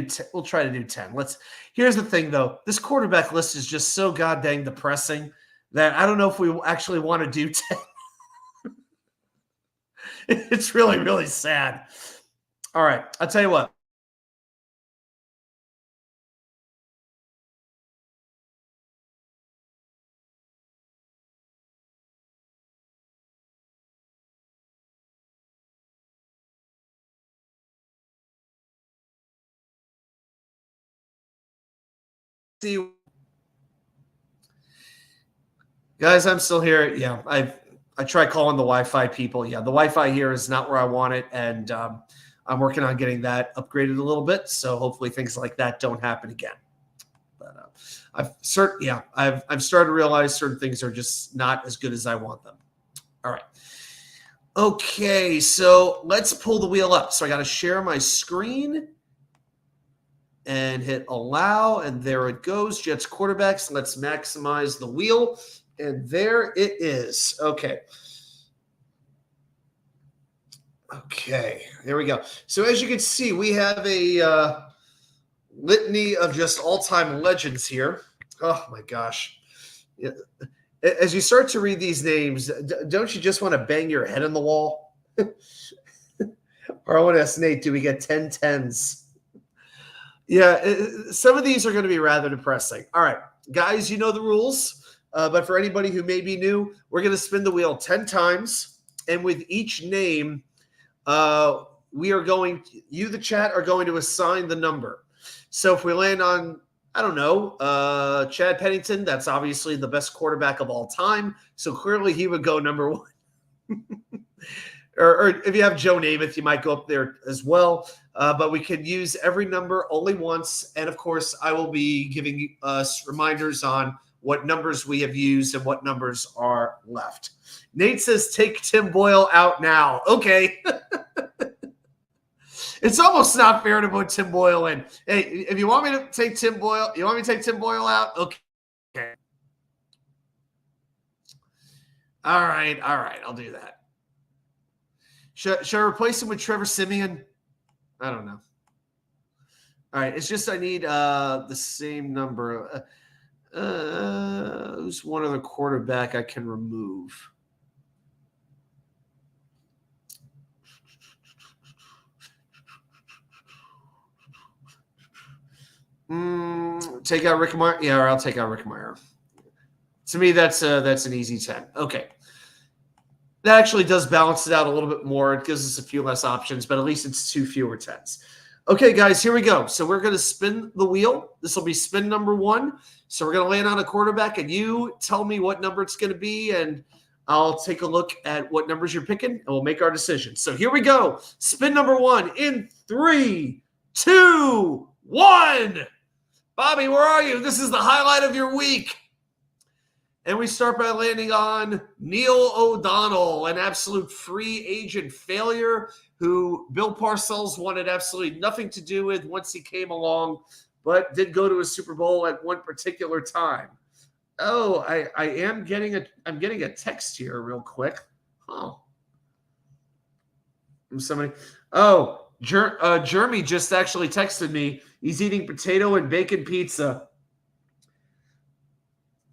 10. Here's the thing though. This quarterback list is just so goddamn depressing that I don't know if we actually want to do 10. It's really, really sad. All right, I'll tell you what. See, guys, I'm still here. Yeah, I tried calling the Wi-Fi people. Yeah, the Wi-Fi here is not where I want it, and I'm working on getting that upgraded a little bit. So hopefully things like that don't happen again. But I'm starting to realize certain things are just not as good as I want them. All right. Okay, so let's pull the wheel up. So I got to share my screen and hit allow, and there it goes. Jets quarterbacks. Let's maximize the wheel, and there it is. Okay. Okay, there we go. So as you can see, we have a litany of just all-time legends here. Oh my gosh. As you start to read these names, don't you just want to bang your head on the wall? Or I want to ask Nate, do we get 10 10s? Yeah, some of these are going to be rather depressing. All right, guys, you know the rules. But for anybody who may be new, we're going to spin the wheel 10 times. And with each name, we are going, you, the chat, are going to assign the number. So if we land on, I don't know, Chad Pennington, that's obviously the best quarterback of all time. So clearly he would go number 1. or if you have Joe Namath, you might go up there as well. But we can use every number only once. And of course, I will be giving us reminders on what numbers we have used and what numbers are left. Nate says, take Tim Boyle out now. Okay. It's almost not fair to put Tim Boyle in. Hey, if you want me to take Tim Boyle, you want me to take Tim Boyle out? Okay. All right. I'll do that. Should I replace him with Trevor Siemian? I don't know. All right. It's just I need the same number. Who's one other quarterback I can remove? Take out Rick Meyer. Yeah, or I'll take out Rick Meyer. To me, that's an easy 10. Okay. That actually does balance it out a little bit more. It gives us a few less options, but at least it's 2 fewer 10s. Okay, guys, here we go. So we're going to spin the wheel. This will be spin number 1. So we're going to land on a quarterback, and you tell me what number it's going to be, and I'll take a look at what numbers you're picking, and we'll make our decision. So here we go. Spin number 1 in 3, 2, 1. Bobby, where are you? This is the highlight of your week. And we start by landing on Neil O'Donnell, an absolute free agent failure who Bill Parcells wanted absolutely nothing to do with once he came along, but did go to a Super Bowl at one particular time. Oh, I'm getting a text here real quick. Oh, from somebody. Oh, Jeremy just actually texted me. He's eating potato and bacon pizza.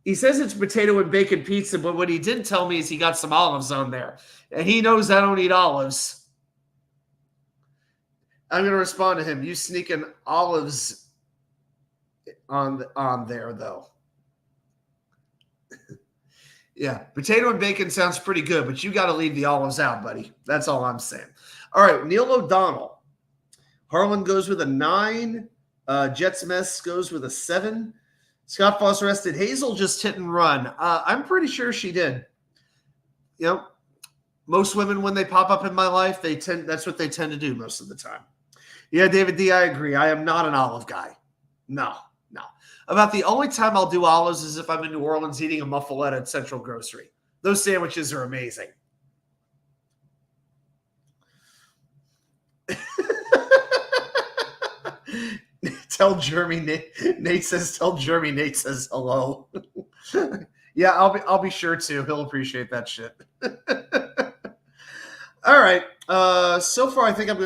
He says it's potato and bacon pizza, but what he didn't tell me is he got some olives on there. And he knows I don't eat olives. I'm going to respond to him. You sneaking olives on there, though. Yeah, potato and bacon sounds pretty good, but you got to leave the olives out, buddy. That's all I'm saying. All right, Neil O'Donnell. Harlan goes with a 9. Jets Mess goes with a 7. Scott Foss rested. Hazel just hit and run. I'm pretty sure she did. You know, most women, when they pop up in my life, that's what they tend to do most of the time. Yeah, David D., I agree. I am not an olive guy. No. About the only time I'll do olives is if I'm in New Orleans eating a muffaletta at Central Grocery. Those sandwiches are amazing. Tell Jeremy Nate says hello. Yeah, I'll be sure to. He'll appreciate that shit. All right. So far I think I'm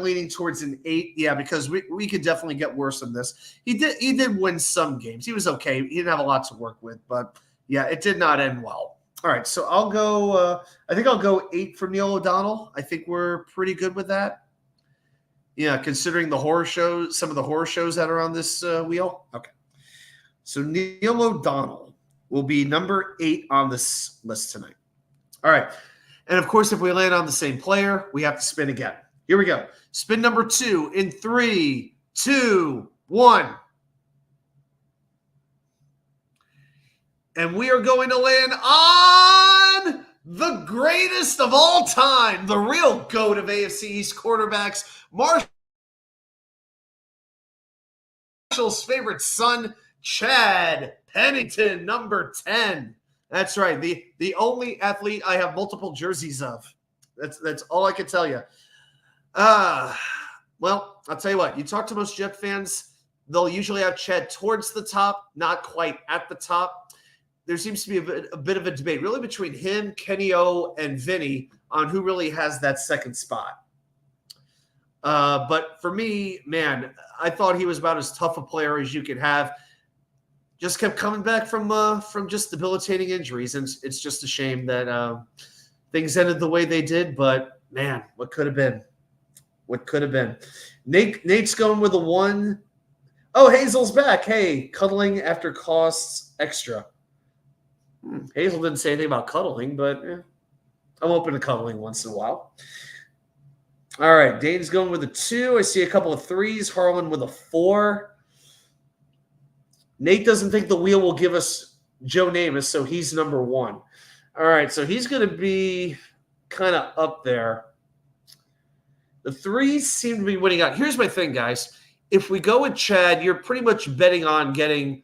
leaning towards an 8. Yeah, because we could definitely get worse than this. He did win some games. He was okay. He didn't have a lot to work with, but yeah, it did not end well. All right, so I'll go I think I'll go 8 for Neil O'Donnell. I think we're pretty good with that. Yeah, considering some of the horror shows that are on this wheel. Okay. So Neil O'Donnell will be number 8 on this list tonight. All right. And of course, if we land on the same player, we have to spin again. Here we go. Spin number 2 in 3, 2, 1. And we are going to land on the greatest of all time, the real GOAT of AFC East quarterbacks, Marshall's favorite son, Chad Pennington, number 10. That's right. The only athlete I have multiple jerseys of. That's all I can tell you. Well, I'll tell you what. You talk to most Jet fans, they'll usually have Chad towards the top, not quite at the top. There seems to be a bit of a debate, really, between him, Kenny O, and Vinny on who really has that second spot. But for me, man, I thought he was about as tough a player as you could have. Just kept coming back from just debilitating injuries, and it's just a shame that things ended the way they did. But man, what could have been? What could have been? Nate's going with a 1. Oh, Hazel's back. Hey, cuddling after costs extra. Hazel didn't say anything about cuddling, but I'm open to cuddling once in a while. All right, Dane's going with a 2. I see a couple of 3s. Harlan with a 4. Nate doesn't think the wheel will give us Joe Namath, so he's number 1. All right, so he's going to be kind of up there. The 3s seem to be winning out. Here's my thing, guys. If we go with Chad, you're pretty much betting on getting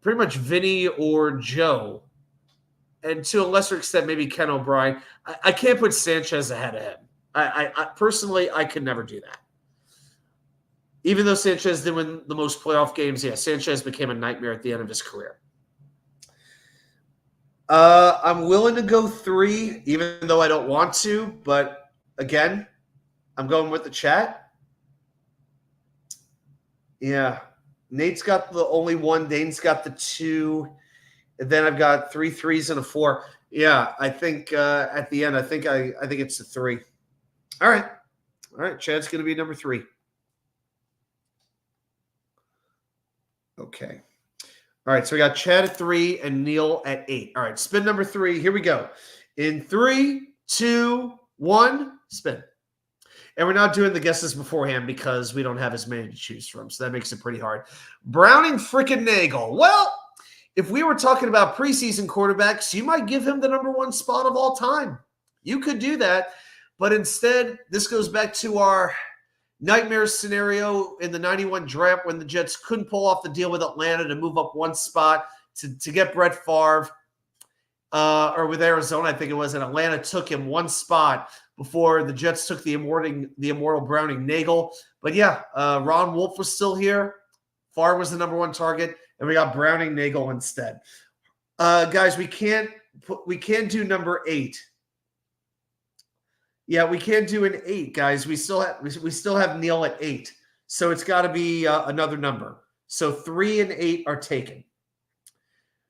pretty much Vinny or Joe. And to a lesser extent, maybe Ken O'Brien. I can't put Sanchez ahead of him. I personally, I could never do that. Even though Sanchez did win the most playoff games, yeah, Sanchez became a nightmare at the end of his career. I'm willing to go 3, even though I don't want to. But again, I'm going with the chat. Yeah. Nate's got the only 1. Dane's got the 2. And then I've got 3 3s and a 4. Yeah, I think at the end, I think it's a 3. All right. Chad's going to be number 3. Okay. All right, so we got Chad at 3 and Neil at 8. All right, spin number 3. Here we go. In 3, 2, 1, spin. And we're not doing the guesses beforehand because we don't have as many to choose from, so that makes it pretty hard. Browning freaking Nagel. Well, if we were talking about preseason quarterbacks, you might give him the number 1 spot of all time. You could do that, but instead, this goes back to our nightmare scenario in the 91 draft when the Jets couldn't pull off the deal with Atlanta to move up 1 spot to get Brett Favre, or with Arizona, I think it was, and Atlanta took him 1 spot before the Jets took the immortal Browning Nagel. But yeah, Ron Wolf was still here. Favre was the number 1 target, and we got Browning Nagel instead. Guys, we can't do number 8. Yeah, we can't do an 8, guys. We still have Neil at 8, so it's got to be another number. So 3 and 8 are taken.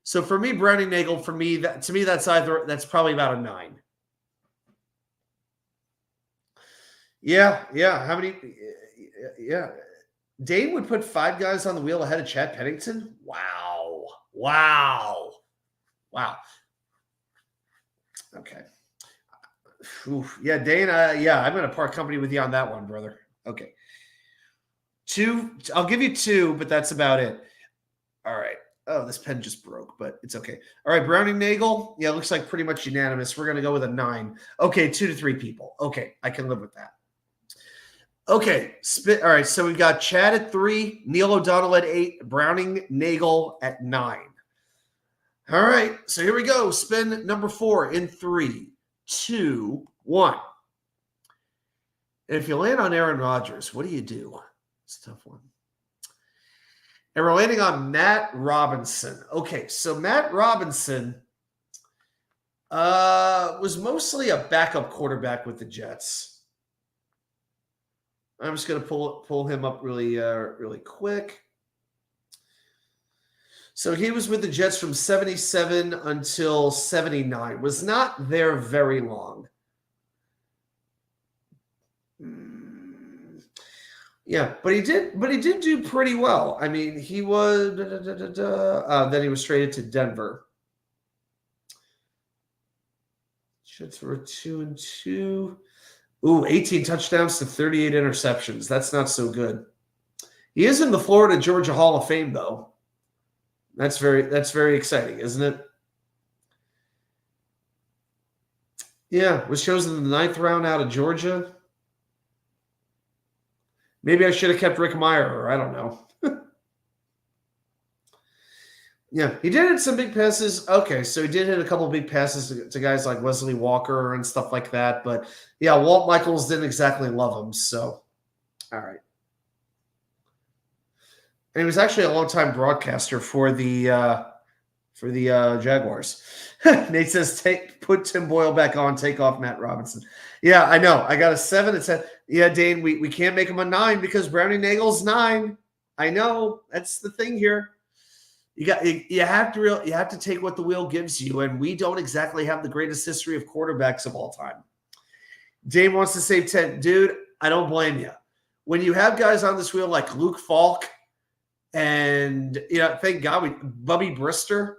So for me, Browning Nagel, that's probably about a 9. Yeah. How many? Yeah, Dane would put 5 guys on the wheel ahead of Chad Pennington. Wow. Okay. Oof. Yeah, Dane. I'm going to part company with you on that one, brother. Okay. 2. I'll give you 2, but that's about it. All right. Oh, this pen just broke, but it's okay. All right, Browning Nagel. Yeah, it looks like pretty much unanimous. We're going to go with a 9. Okay, 2 to 3 people. Okay, I can live with that. Okay, all right, so we've got Chad at 3, Neil O'Donnell at 8, Browning Nagel at 9. All right, so here we go. Spin number 4 in 3, 2, 1. And if you land on Aaron Rodgers, what do you do? It's a tough one. And we're landing on Matt Robinson. Okay, so Matt Robinson was mostly a backup quarterback with the Jets. I'm just going to pull him up really quick. So he was with the Jets from 77 until 79. Was not there very long. Yeah, but he did do pretty well. I mean, he was then he was traded to Denver. Jets were 2-2. Ooh, 18 touchdowns to 38 interceptions. That's not so good. He is in the Florida Georgia Hall of Fame, though. That's very exciting, isn't it? Yeah, was chosen in the 9th round out of Georgia. Maybe I should have kept Rick Meyer, I don't know. Yeah, he did hit some big passes. Okay, so he did hit a couple of big passes to guys like Wesley Walker and stuff like that. But yeah, Walt Michaels didn't exactly love him. So, all right. And he was actually a long-time broadcaster for the Jaguars. Nate says, put Tim Boyle back on, take off Matt Robinson. Yeah, I know. I got a 7. It said, yeah, Dane, we can't make him a 9 because Browning Nagel's 9. I know. That's the thing here. You have to take what the wheel gives you, and we don't exactly have the greatest history of quarterbacks of all time. Dane wants to save 10. Dude, I don't blame you. When you have guys on this wheel like Luke Falk and thank God Bubby Brister,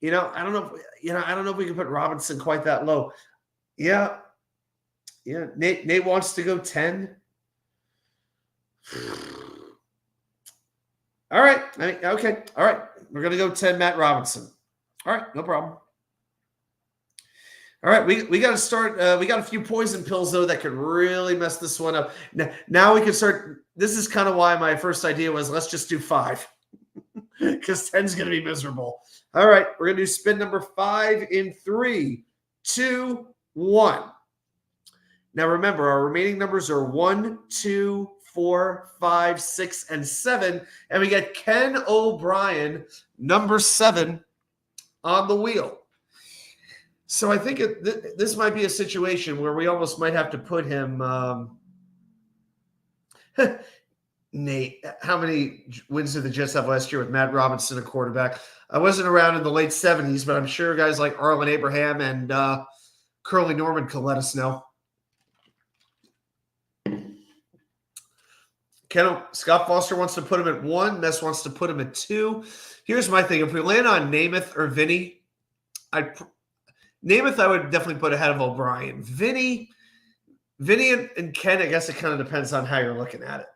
I don't know if we can put Robinson quite that low. Yeah. Nate wants to go 10. All right. Okay. All right. We're going to go 10 Matt Robinson. All right. No problem. All right. We got to start. We got a few poison pills, though, that could really mess this one up. Now we can start. This is kind of why my first idea was let's just do 5 because 10 is going to be miserable. All right. We're going to do spin number 5 in 3, 2, 1. Now, remember, our remaining numbers are 1, 2, 4, 5, 6, and 7. And we get Ken O'Brien, number 7, on the wheel. So I think this might be a situation where we almost might have to put him Nate, how many wins did the Jets have last year with Matt Robinson, a quarterback? I wasn't around in the late 70s, but I'm sure guys like Arlen Abraham and Curly Norman can let us know. Scott Foster wants to put him at 1. Mess wants to put him at 2. Here's my thing. If we land on Namath or Vinny, Namath I would definitely put ahead of O'Brien. Vinny and Ken, I guess it kind of depends on how you're looking at it.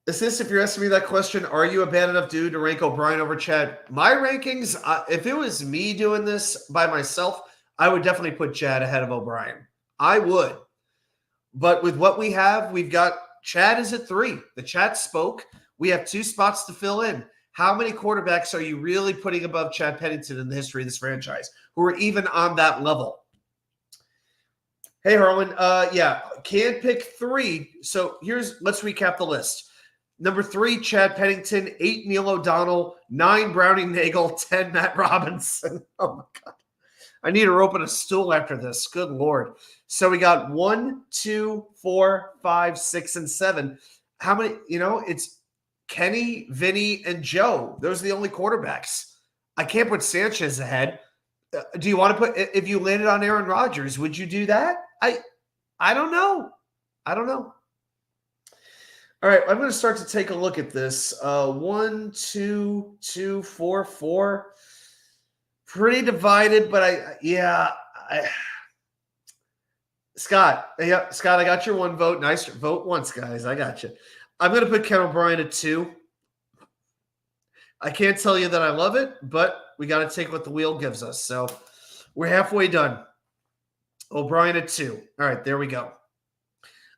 If you're asking me that question, are you a bad enough dude to rank O'Brien over Chad? My rankings, if it was me doing this by myself, I would definitely put Chad ahead of O'Brien. I would. But with what we have, we've got Chad is at 3. The chat spoke. We have 2 spots to fill in. How many quarterbacks are you really putting above Chad Pennington in the history of this franchise who are even on that level? Hey, Harlan. Can't pick 3. So let's recap the list. Number 3, Chad Pennington. 8, Neil O'Donnell. 9, Browning Nagel. 10, Matt Robinson. Oh, my God. I need to open a stool after this. Good Lord. So we got 1, 2, 4, 5, 6, and 7. How many? It's Kenny, Vinny, and Joe. Those are the only quarterbacks. I can't put Sanchez ahead. Do you want to put – if you landed on Aaron Rodgers, would you do that? I don't know. All right, I'm going to start to take a look at this. 1, 2, 2, 4, 4. Pretty divided, but Scott, I got your 1 vote. Nice vote once, guys. I got you. I'm going to put Ken O'Brien at 2. I can't tell you that I love it, but we got to take what the wheel gives us. So we're halfway done. O'Brien at 2. All right, there we go.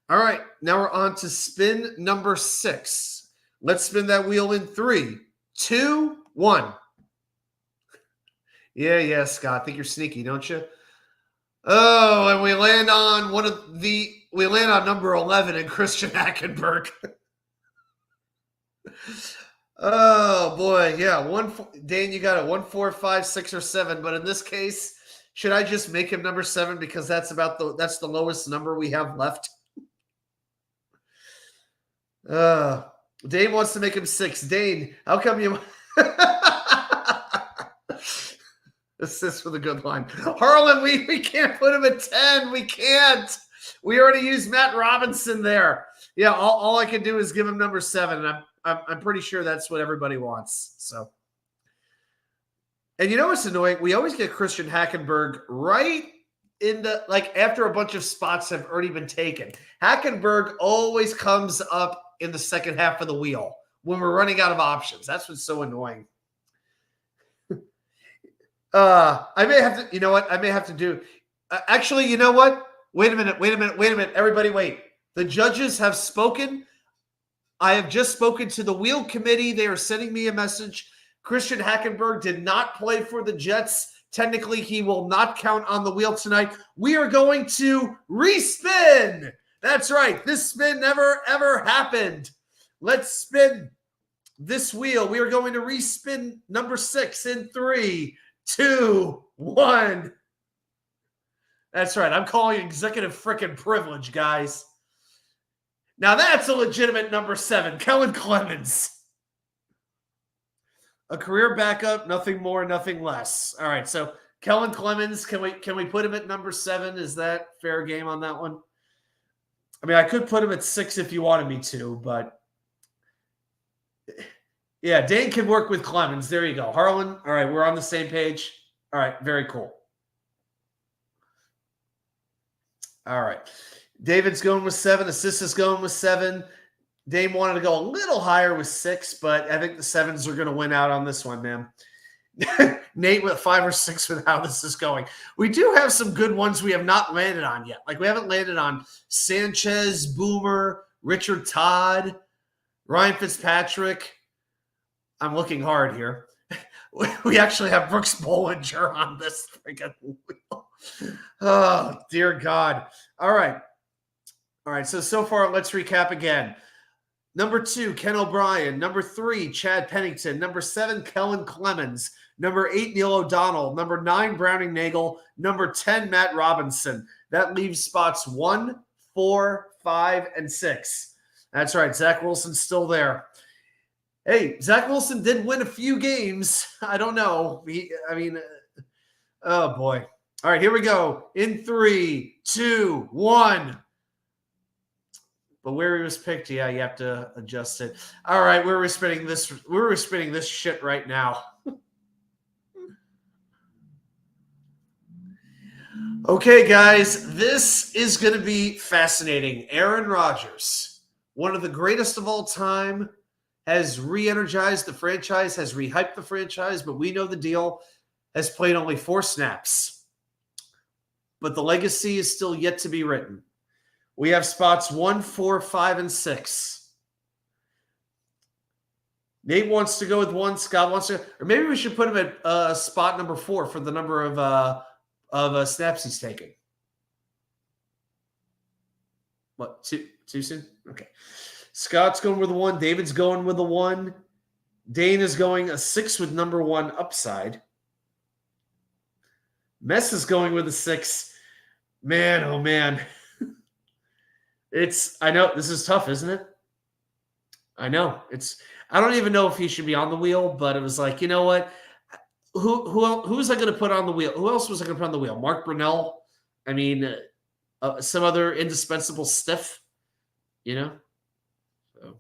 All right, now we're on to spin number 6. Let's spin that wheel in 3, 2, 1. Yeah, Scott. I think you're sneaky, don't you? Oh, and we land on number 11 in Christian Hackenberg. Oh boy, yeah. Dane, you got it. 1, 4, 5, 6, or 7. But in this case, should I just make him number 7 because that's the lowest number we have left? Dane wants to make him 6. Dane, how come you? Assist with a good line. Harlan, we can't put him at 10. We can't. We already used Matt Robinson there. Yeah, all I can do is give him number 7, and I'm pretty sure that's what everybody wants. So, and you know what's annoying? We always get Christian Hackenberg right in the after a bunch of spots have already been taken. Hackenberg always comes up in the second half of the wheel when we're running out of options. That's what's so annoying. I may have to, I may have to do, actually, you know what? Wait a minute. Everybody wait. The judges have spoken. I have just spoken to the wheel committee. They are sending me a message. Christian Hackenberg did not play for the Jets. Technically, he will not count on the wheel tonight. We are going to respin. That's right. This spin never, ever happened. Let's spin this wheel. We are going to respin number 6 in 3, 2, 1. That's right. I'm calling executive frickin' privilege, guys. Now that's a legitimate number 7, Kellen Clemens. A career backup, nothing more, nothing less. All right, so Kellen Clemens, can we put him at number 7? Is that fair game on that one? I mean, I could put him at 6 if you wanted me to, but yeah, Dane can work with Clemens. There you go. Harlan, all right, we're on the same page. All right, very cool. All right. David's going with 7. Assist is going with 7. Dame wanted to go a little higher with 6, but I think the 7s are going to win out on this one, man. Nate with 5 or 6 with how this is going. We do have some good ones we have not landed on yet. Like we haven't landed on Sanchez, Boomer, Richard Todd, Ryan Fitzpatrick. I'm looking hard here. We actually have Brooks Bollinger on this freaking wheel. Oh, dear God. All right. So far, let's recap again. Number 2, Ken O'Brien. Number 3, Chad Pennington. Number 7, Kellen Clemens. Number 8, Neil O'Donnell. Number 9, Browning Nagel. Number 10, Matt Robinson. That leaves spots 1, 4, 5, and 6. That's right. Zach Wilson's still there. Hey, Zach Wilson did win a few games. I don't know. Oh, boy. All right, here we go. In 3, 2, 1. But where he was picked, yeah, you have to adjust it. All right, we're spinning this shit right now. Okay, guys, this is going to be fascinating. Aaron Rodgers, one of the greatest of all time, has re-energized the franchise, has rehyped the franchise, but we know the deal, has played only 4 snaps. But the legacy is still yet to be written. We have spots 1, 4, 5, and 6. Nate wants to go with 1. Scott wants to, or maybe we should put him at spot number 4 for the number of snaps he's taking. What, too soon? Okay. Scott's going with a 1. David's going with a 1. Dane is going a 6 with number 1 upside. Mess is going with a 6. Man, oh man. I know this is tough, isn't it? I know. I don't even know if he should be on the wheel, but it was like, you know what? Who's I going to put on the wheel? Who else was I going to put on the wheel? Mark Brunell? I mean, some other indispensable stiff, you know? So,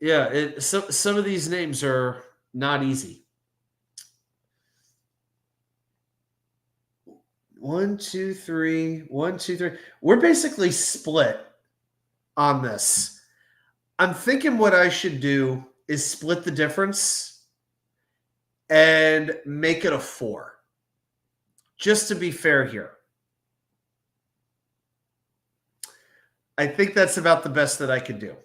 yeah, some of these names are not easy. 1, 2, 3. 1, 2, 3. We're basically split on this. I'm thinking what I should do is split the difference and make it a 4. Just to be fair here. I think that's about the best that I could do.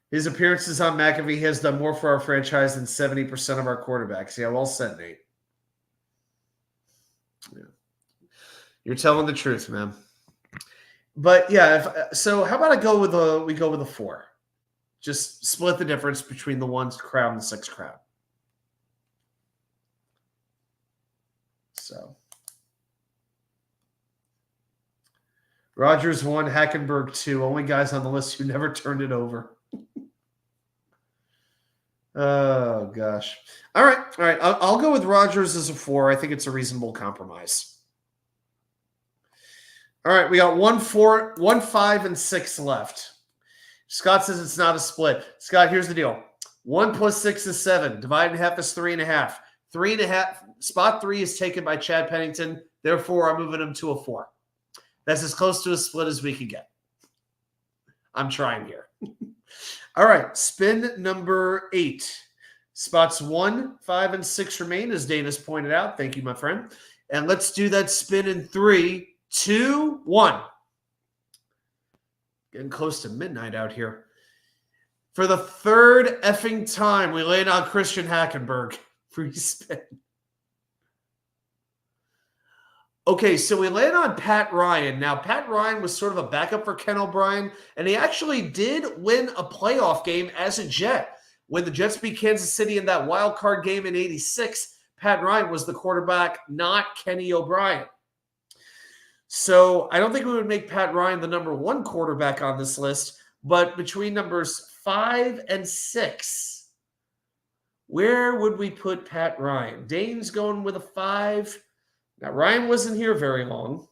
His appearances on McAfee has done more for our franchise than 70% of our quarterbacks. Yeah, well said, Nate. Yeah. You're telling the truth, man. But yeah, so how about we go with a 4? Just split the difference between the 1 crowd and the 6 crowd. So Rodgers 1, Hackenberg 2. Only guys on the list who never turned it over. Oh gosh. All right. I'll go with Rodgers as a 4. I think it's a reasonable compromise. All right, we got 1, 4, 1, 5, and 6 left. Scott says it's not a split. Scott, here's the deal. 1 plus 6 is 7. Divide in half is 3.5. 3.5. Spot 3 is taken by Chad Pennington. Therefore, I'm moving him to a 4. That's as close to a split as we can get. I'm trying here. All right, spin number 8. Spots 1, 5, and 6 remain, as Dana's pointed out. Thank you, my friend. And let's do that spin in 3, 2, 1. Getting close to midnight out here. For the 3rd effing time, we laid on Christian Hackenberg. Free spin. Okay, so we landed on Pat Ryan. Now, Pat Ryan was sort of a backup for Ken O'Brien, and he actually did win a playoff game as a Jet. When the Jets beat Kansas City in that wild card game in '86, Pat Ryan was the quarterback, not Kenny O'Brien. So I don't think we would make Pat Ryan the number 1 quarterback on this list, but between numbers 5 and 6, where would we put Pat Ryan? Dane's going with a 5. Now, Ryan wasn't here very long,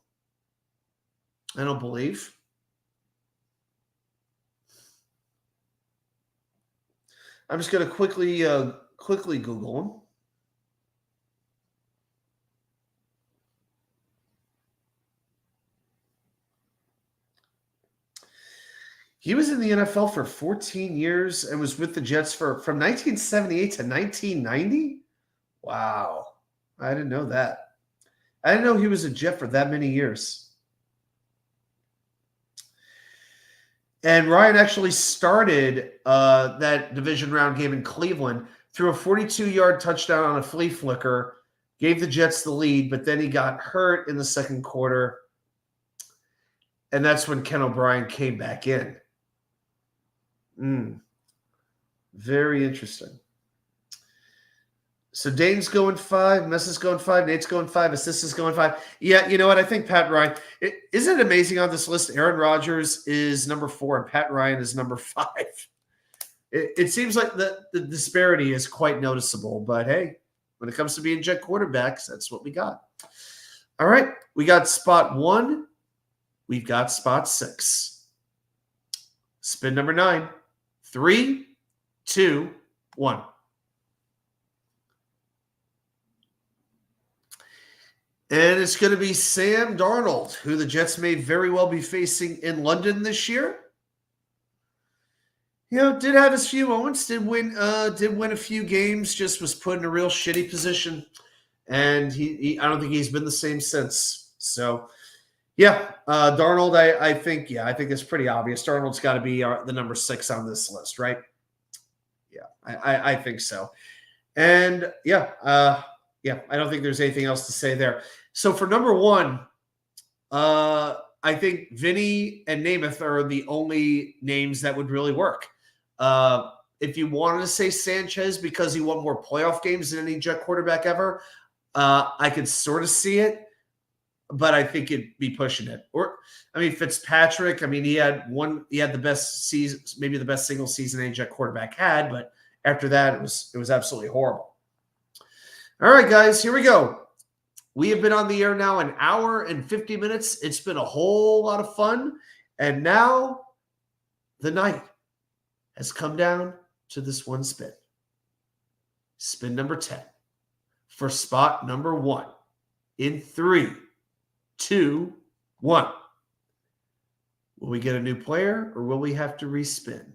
I don't believe. I'm just going to quickly Google him. He was in the NFL for 14 years and was with the Jets from 1978 to 1990? Wow. I didn't know that. I didn't know he was a Jet for that many years. And Ryan actually started that division round game in Cleveland, threw a 42-yard touchdown on a flea flicker, gave the Jets the lead, but then he got hurt in the second quarter. And that's when Ken O'Brien came back in. Very interesting. So Dane's going 5, Mess is going 5, Nate's going 5, Assist is going 5. Yeah, you know what? I think Pat Ryan. Isn't it amazing on this list? Aaron Rodgers is number 4 and Pat Ryan is number 5. it seems like the disparity is quite noticeable. But hey, when it comes to being Jet quarterbacks, that's what we got. All right, we got spot 1. We've got spot 6. Spin number 9. 3, 2, 1. And it's going to be Sam Darnold, who the Jets may very well be facing in London this year. You know, did have his few moments, did win a few games, just was put in a real shitty position. And I don't think he's been the same since. So, yeah, Darnold, I think it's pretty obvious. Darnold's got to be the number 6 on this list, right? Yeah, I think so. And I don't think there's anything else to say there. So for number 1, I think Vinny and Namath are the only names that would really work. If you wanted to say Sanchez because he won more playoff games than any Jet quarterback ever, I could sort of see it, but I think it'd be pushing it. Or, I mean, Fitzpatrick, I mean, he had the best season, maybe the best single season any Jet quarterback had, but after that, it was absolutely horrible. All right, guys, here we go. We have been on the air now an hour and 50 minutes. It's been a whole lot of fun. And now the night has come down to this one spin. Spin number 10 for spot number 1 in 3, 2, 1. Will we get a new player or will we have to respin?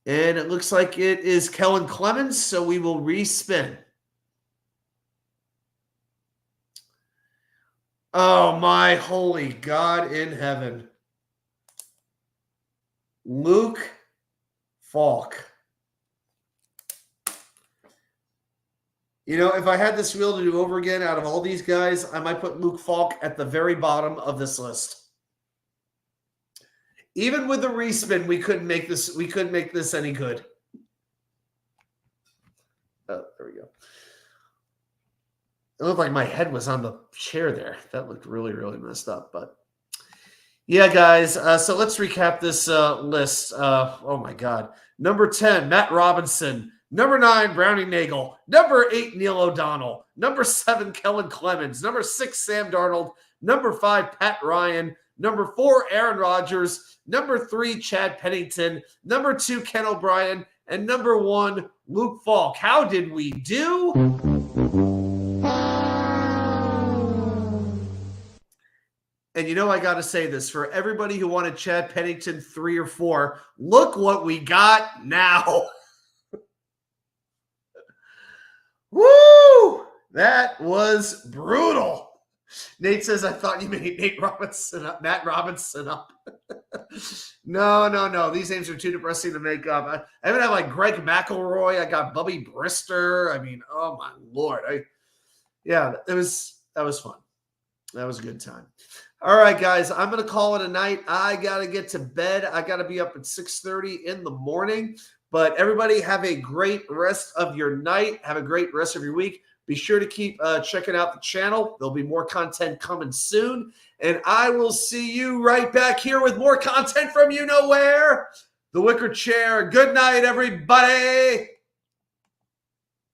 And it looks like it is Kellen Clemens, so we will respin. Oh, my holy God in heaven. Luke Falk. You know, if I had this wheel to do over again out of all these guys, I might put Luke Falk at the very bottom of this list. Even with the respin, we couldn't make this any good. Oh, there we go. It looked like my head was on the chair there. That looked really, really messed up. But yeah, guys. So let's recap this list. Oh my God. Number 10, Matt Robinson. Number 9, Brownie Nagel. Number 8, Neil O'Donnell. Number 7, Kellen Clemens. Number 6, Sam Darnold. Number 5, Pat Ryan. Number 4, Aaron Rodgers. Number 3, Chad Pennington. Number 2, Ken O'Brien. And number 1, Luke Falk. How did we do? And you know, I got to say this for everybody who wanted Chad Pennington 3 or 4. Look what we got now. Woo! That was brutal. Nate says, I thought you made Matt Robinson up. No. These names are too depressing to make up. I even have like Greg McElroy. I got Bubby Brister. I mean, oh my Lord. That was fun. That was a good time. All right, guys, I'm going to call it a night. I got to get to bed. I got to be up at 6:30 in the morning. But everybody have a great rest of your night. Have a great rest of your week. Be sure to keep checking out the channel. There'll be more content coming soon. And I will see you right back here with more content from you know where. The Wicker Chair. Good night, everybody.